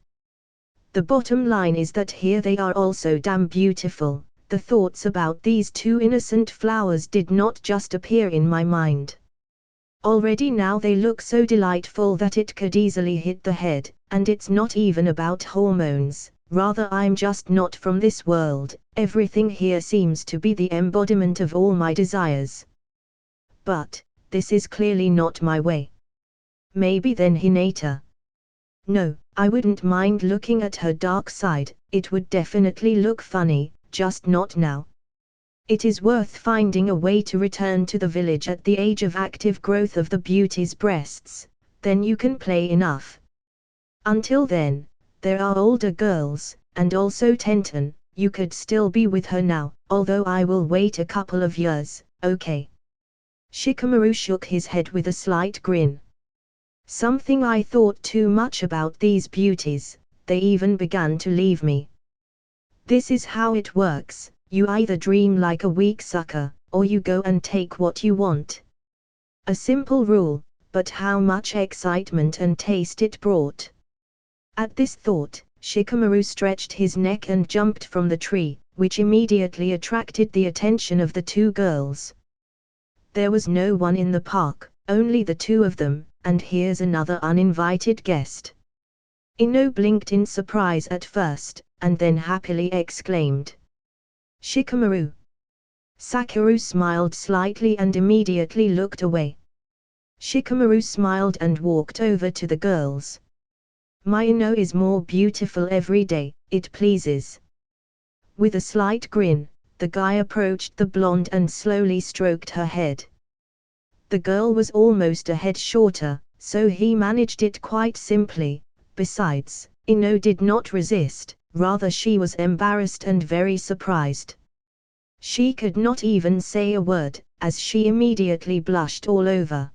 The bottom line is that here they are also damn beautiful. The thoughts about these two innocent flowers did not just appear in my mind. Already now they look so delightful that it could easily hit the head, and it's not even about hormones, rather I'm just not from this world. Everything here seems to be the embodiment of all my desires. But this is clearly not my way. Maybe then Hinata. No, I wouldn't mind looking at her dark side, it would definitely look funny, just not now. It is worth finding a way to return to the village at the age of active growth of the beauty's breasts, then you can play enough. Until then, there are older girls, and also Tenten, you could still be with her now, although I will wait a couple of years, okay? Shikamaru shook his head with a slight grin. Something I thought too much about these beauties, they even began to leave me. This is how it works. You either dream like a weak sucker, or you go and take what you want. A simple rule, but how much excitement and taste it brought. At this thought, Shikamaru stretched his neck and jumped from the tree, which immediately attracted the attention of the two girls. There was no one in the park, only the two of them, and here's another uninvited guest. Ino blinked in surprise at first, and then happily exclaimed. Shikamaru. Sakura smiled slightly and immediately looked away. Shikamaru smiled and walked over to the girls. My Ino is more beautiful every day, it pleases. With a slight grin, the guy approached the blonde and slowly stroked her head. The girl was almost a head shorter, so he managed it quite simply. Besides, Ino did not resist. Rather she was embarrassed and very surprised. She could not even say a word, as she immediately blushed all over.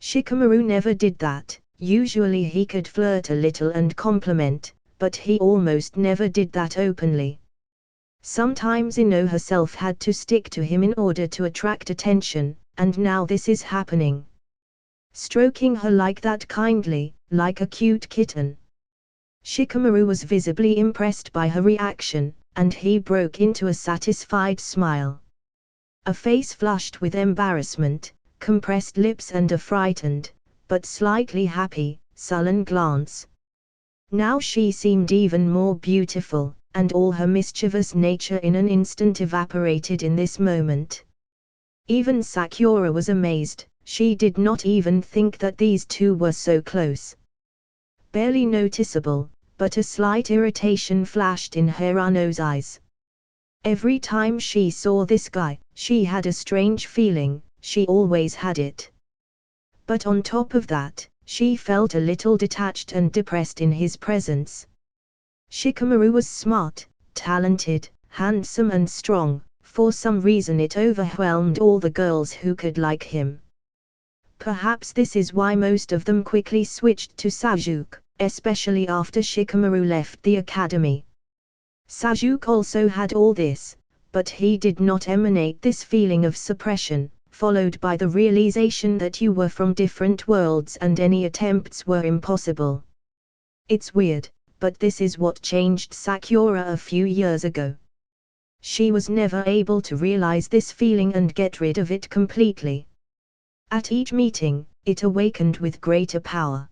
Shikamaru never did that, usually he could flirt a little and compliment, but he almost never did that openly. Sometimes Ino herself had to stick to him in order to attract attention, and now this is happening. stroking her like that kindly, like a cute kitten. Shikamaru was visibly impressed by her reaction, and he broke into a satisfied smile. A face flushed with embarrassment, compressed lips and a frightened, but slightly happy, sullen glance. Now she seemed even more beautiful, and all her mischievous nature in an instant evaporated in this moment. Even Sakura was amazed, she did not even think that these two were so close. Barely noticeable, but a slight irritation flashed in Hirano's eyes. Every time she saw this guy, she had a strange feeling, she always had it. But on top of that, she felt a little detached and depressed in his presence. Shikamaru was smart, talented, handsome and strong, for some reason it overwhelmed all the girls who could like him. Perhaps this is why most of them quickly switched to Sasuke, especially after Shikamaru left the academy. Sasuke also had all this, but he did not emanate this feeling of suppression, followed by the realization that you were from different worlds and any attempts were impossible. It's weird, but this is what changed Sakura a few years ago. She was never able to realize this feeling and get rid of it completely. At each meeting, it awakened with greater power.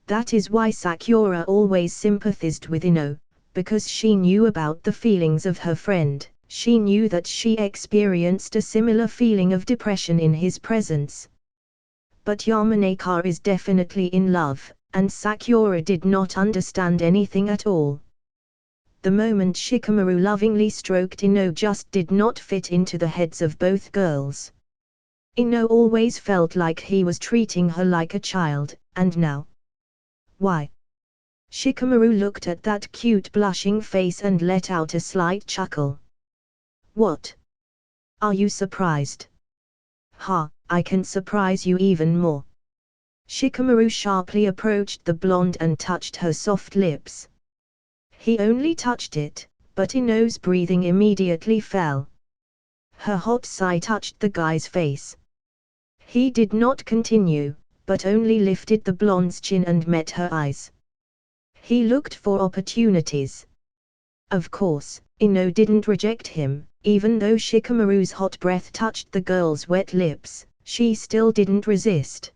That is why Sakura always sympathized with Ino, because she knew about the feelings of her friend. She knew that she experienced a similar feeling of depression in his presence. But Yamanaka is definitely in love, and Sakura did not understand anything at all. The moment Shikamaru lovingly stroked Ino just did not fit into the heads of both girls. Ino always felt like he was treating her like a child, and now? Why? Shikamaru looked at that cute blushing face and let out a slight chuckle. What? Are you surprised? Ha, I can surprise you even more. Shikamaru sharply approached the blonde and touched her soft lips. He only touched it, but Ino's breathing immediately fell. Her hot sigh touched the guy's face. He did not continue, but only lifted the blonde's chin and met her eyes. He looked for opportunities. Of course, Ino didn't reject him, even though Shikamaru's hot breath touched the girl's wet lips, she still didn't resist.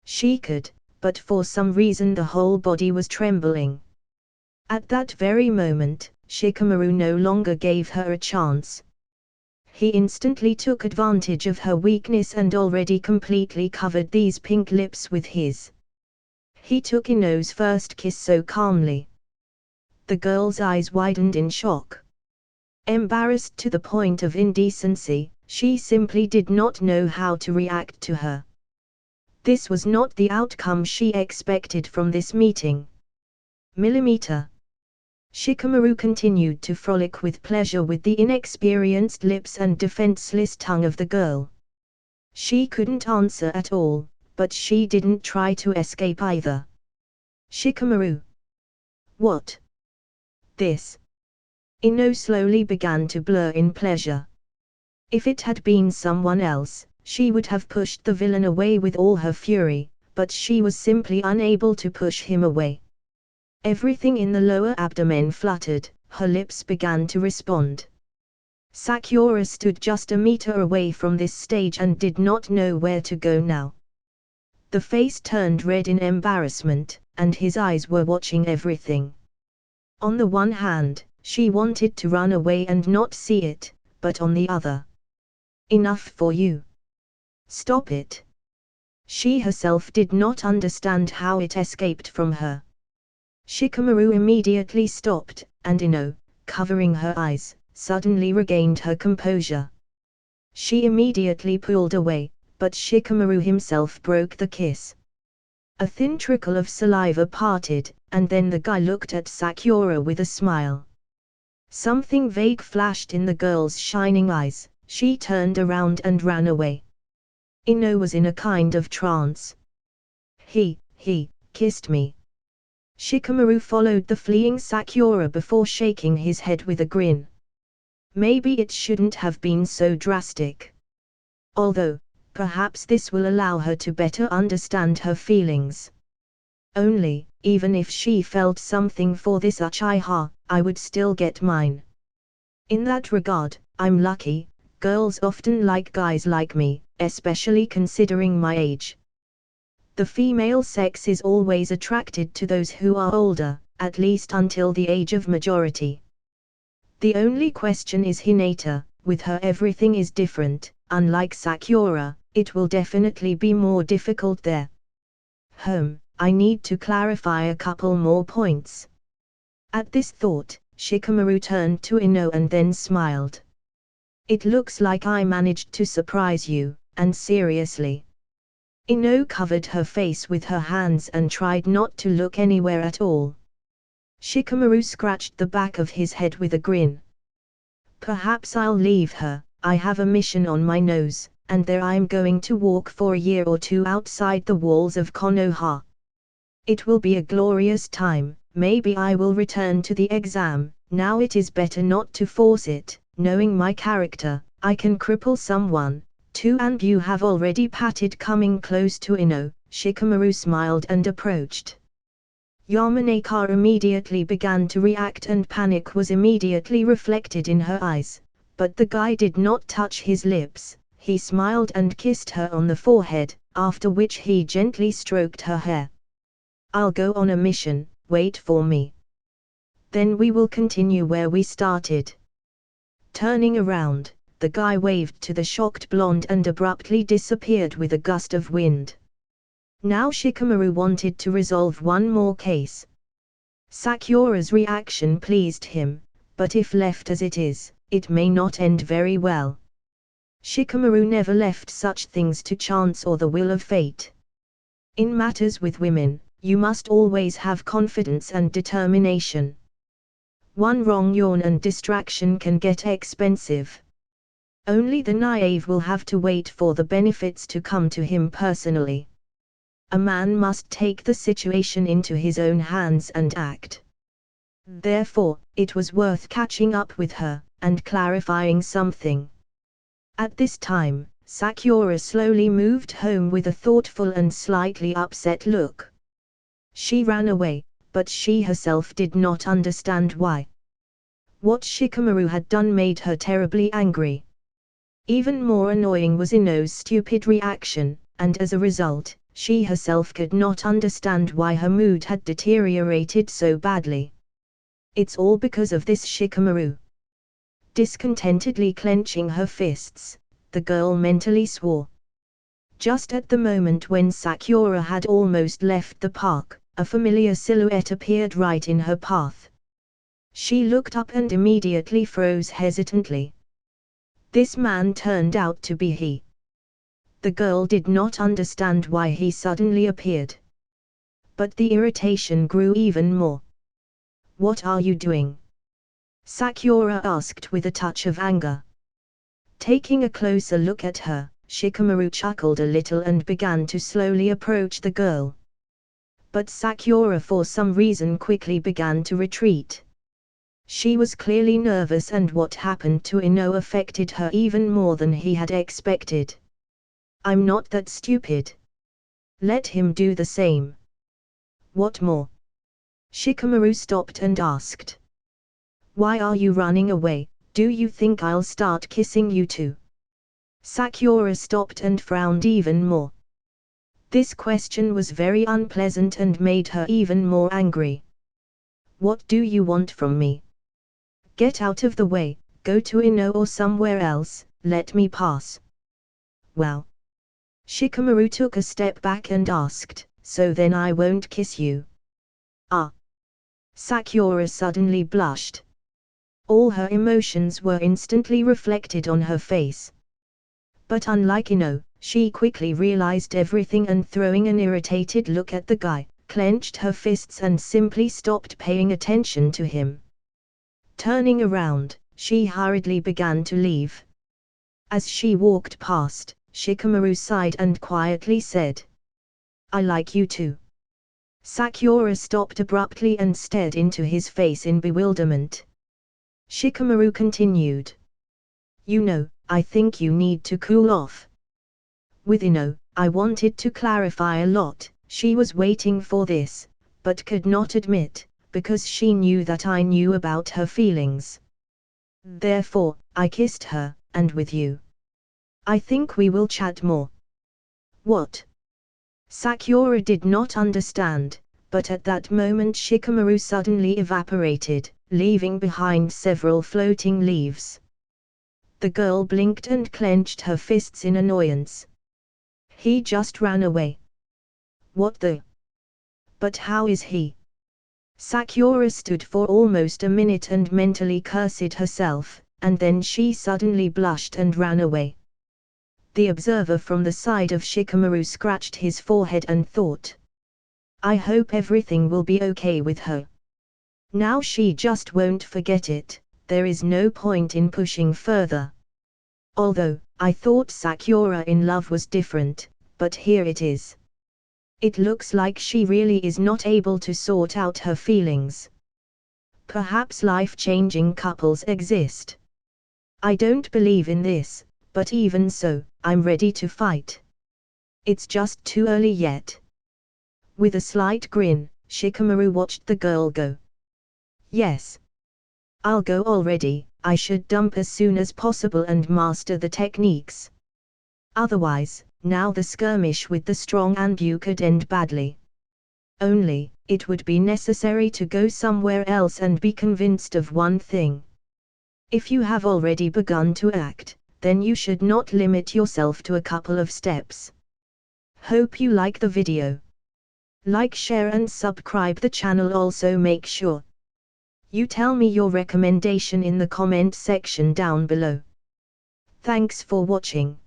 She could, but for some reason the whole body was trembling. At that very moment, Shikamaru no longer gave her a chance. He instantly took advantage of her weakness and already completely covered these pink lips with his. He took Ino's first kiss so calmly. The girl's eyes widened in shock. Embarrassed to the point of indecency, she simply did not know how to react to her. This was not the outcome she expected from this meeting. Millimeter. Shikamaru continued to frolic with pleasure with the inexperienced lips and defenseless tongue of the girl. She couldn't answer at all, but she didn't try to escape either. Shikamaru. What? This. Ino slowly began to blur in pleasure. If it had been someone else, she would have pushed the villain away with all her fury, but she was simply unable to push him away. Everything in the lower abdomen fluttered, her lips began to respond. Sakura stood just a meter away from this stage and did not know where to go now. The face turned red in embarrassment, and his eyes were watching everything. On the one hand, she wanted to run away and not see it, but on the other. Enough for you. Stop it. She herself did not understand how it escaped from her. Shikamaru immediately stopped, and Ino, covering her eyes, suddenly regained her composure. She immediately pulled away, but Shikamaru himself broke the kiss. A thin trickle of saliva parted, and then the guy looked at Sakura with a smile. Something vague flashed in the girl's shining eyes, she turned around and ran away. Ino was in a kind of trance. He kissed me. Shikamaru followed the fleeing Sakura before shaking his head with a grin. Maybe it shouldn't have been so drastic. Although, Perhaps this will allow her to better understand her feelings. Only, even if she felt something for this Uchiha, I would still get mine. In that regard, I'm lucky. Girls often like guys like me, especially considering my age. The female sex is always attracted to those who are older, at least until the age of majority. The only question is Hinata. With her everything is different. Unlike Sakura, it will definitely be more difficult there. I need to clarify a couple more points. At this thought, Shikamaru turned to Ino and then smiled. It looks like I managed to surprise you, and seriously. Ino covered her face with her hands and tried not to look anywhere at all. Shikamaru scratched the back of his head with a grin. Perhaps I'll leave her. I have a mission on my nose, and there I'm going to walk for a year or two outside the walls of Konoha. It will be a glorious time. Maybe I will return to the exam. Now it is better not to force it. Knowing my character, I can cripple someone, too, and you have already patted. Coming close to Ino, Shikamaru smiled and approached. Yamanaka immediately began to react and panic was immediately reflected in her eyes, but the guy did not touch his lips. He smiled and kissed her on the forehead, after which he gently stroked her hair. I'll go on a mission, wait for me. Then we will continue where we started. Turning around, the guy waved to the shocked blonde and abruptly disappeared with a gust of wind. Now Shikamaru wanted to resolve one more case. Sakura's reaction pleased him, but if left as it is, it may not end very well. Shikamaru never left such things to chance or the will of fate. In matters with women, you must always have confidence and determination. One wrong yawn and distraction can get expensive. Only the naive will have to wait for the benefits to come to him personally. A man must take the situation into his own hands and act. Therefore, it was worth catching up with her, and clarifying something. At this time, Sakura slowly moved home with a thoughtful and slightly upset look. She ran away, but she herself did not understand why. What Shikamaru had done made her terribly angry. Even more annoying was Ino's stupid reaction, and as a result, she herself could not understand why her mood had deteriorated so badly. It's all because of this Shikamaru. Discontentedly clenching her fists, the girl mentally swore. Just at the moment when Sakura had almost left the park, a familiar silhouette appeared right in her path. She looked up and immediately froze hesitantly. This man turned out to be he. The girl did not understand why he suddenly appeared. But the irritation grew even more. What are you doing? Sakura asked with a touch of anger. Taking a closer look at her, Shikamaru chuckled a little and began to slowly approach the girl. But Sakura for some reason quickly began to retreat. She was clearly nervous and what happened to Ino affected her even more than he had expected. I'm not that stupid. Let him do the same. What more? Shikamaru stopped and asked. Why are you running away? Do you think I'll start kissing you too? Sakura stopped and frowned even more. This question was very unpleasant and made her even more angry. What do you want from me? Get out of the way, go to Ino or somewhere else, let me pass. Well. Shikamaru took a step back and asked, so then I won't kiss you? Ah. Sakura suddenly blushed. All her emotions were instantly reflected on her face. But unlike Ino, she quickly realized everything and throwing an irritated look at the guy, clenched her fists and simply stopped paying attention to him. Turning around, she hurriedly began to leave. As she walked past, Shikamaru sighed and quietly said, I like you too. Sakura stopped abruptly and stared into his face in bewilderment. Shikamaru continued. You know, I think you need to cool off. With Ino, I wanted to clarify a lot. She was waiting for this, but could not admit, because she knew that I knew about her feelings. Therefore, I kissed her, and with you. I think we will chat more. What? Sakura did not understand, but at that moment Shikamaru suddenly evaporated, leaving behind several floating leaves. The girl blinked and clenched her fists in annoyance. He just ran away. What the? But how is he? Sakura stood for almost a minute and mentally cursed herself, and then she suddenly blushed and ran away. The observer from the side of Shikamaru scratched his forehead and thought, I hope everything will be okay with her. Now she just won't forget it, there is no point in pushing further. Although, I thought Sakura in love was different, but here it is. It looks like she really is not able to sort out her feelings. Perhaps life-changing couples exist. I don't believe in this, but even so, I'm ready to fight. It's just too early yet. With a slight grin, Shikamaru watched the girl go. Yes. I'll go already, I should dump as soon as possible and master the techniques. Otherwise, now the skirmish with the strong anew could end badly. Only, it would be necessary to go somewhere else and be convinced of one thing. If you have already begun to act, then you should not limit yourself to a couple of steps. Hope you like the video. Like, share and subscribe the channel. Also make sure you tell me your recommendation in the comment section down below. Thanks for watching.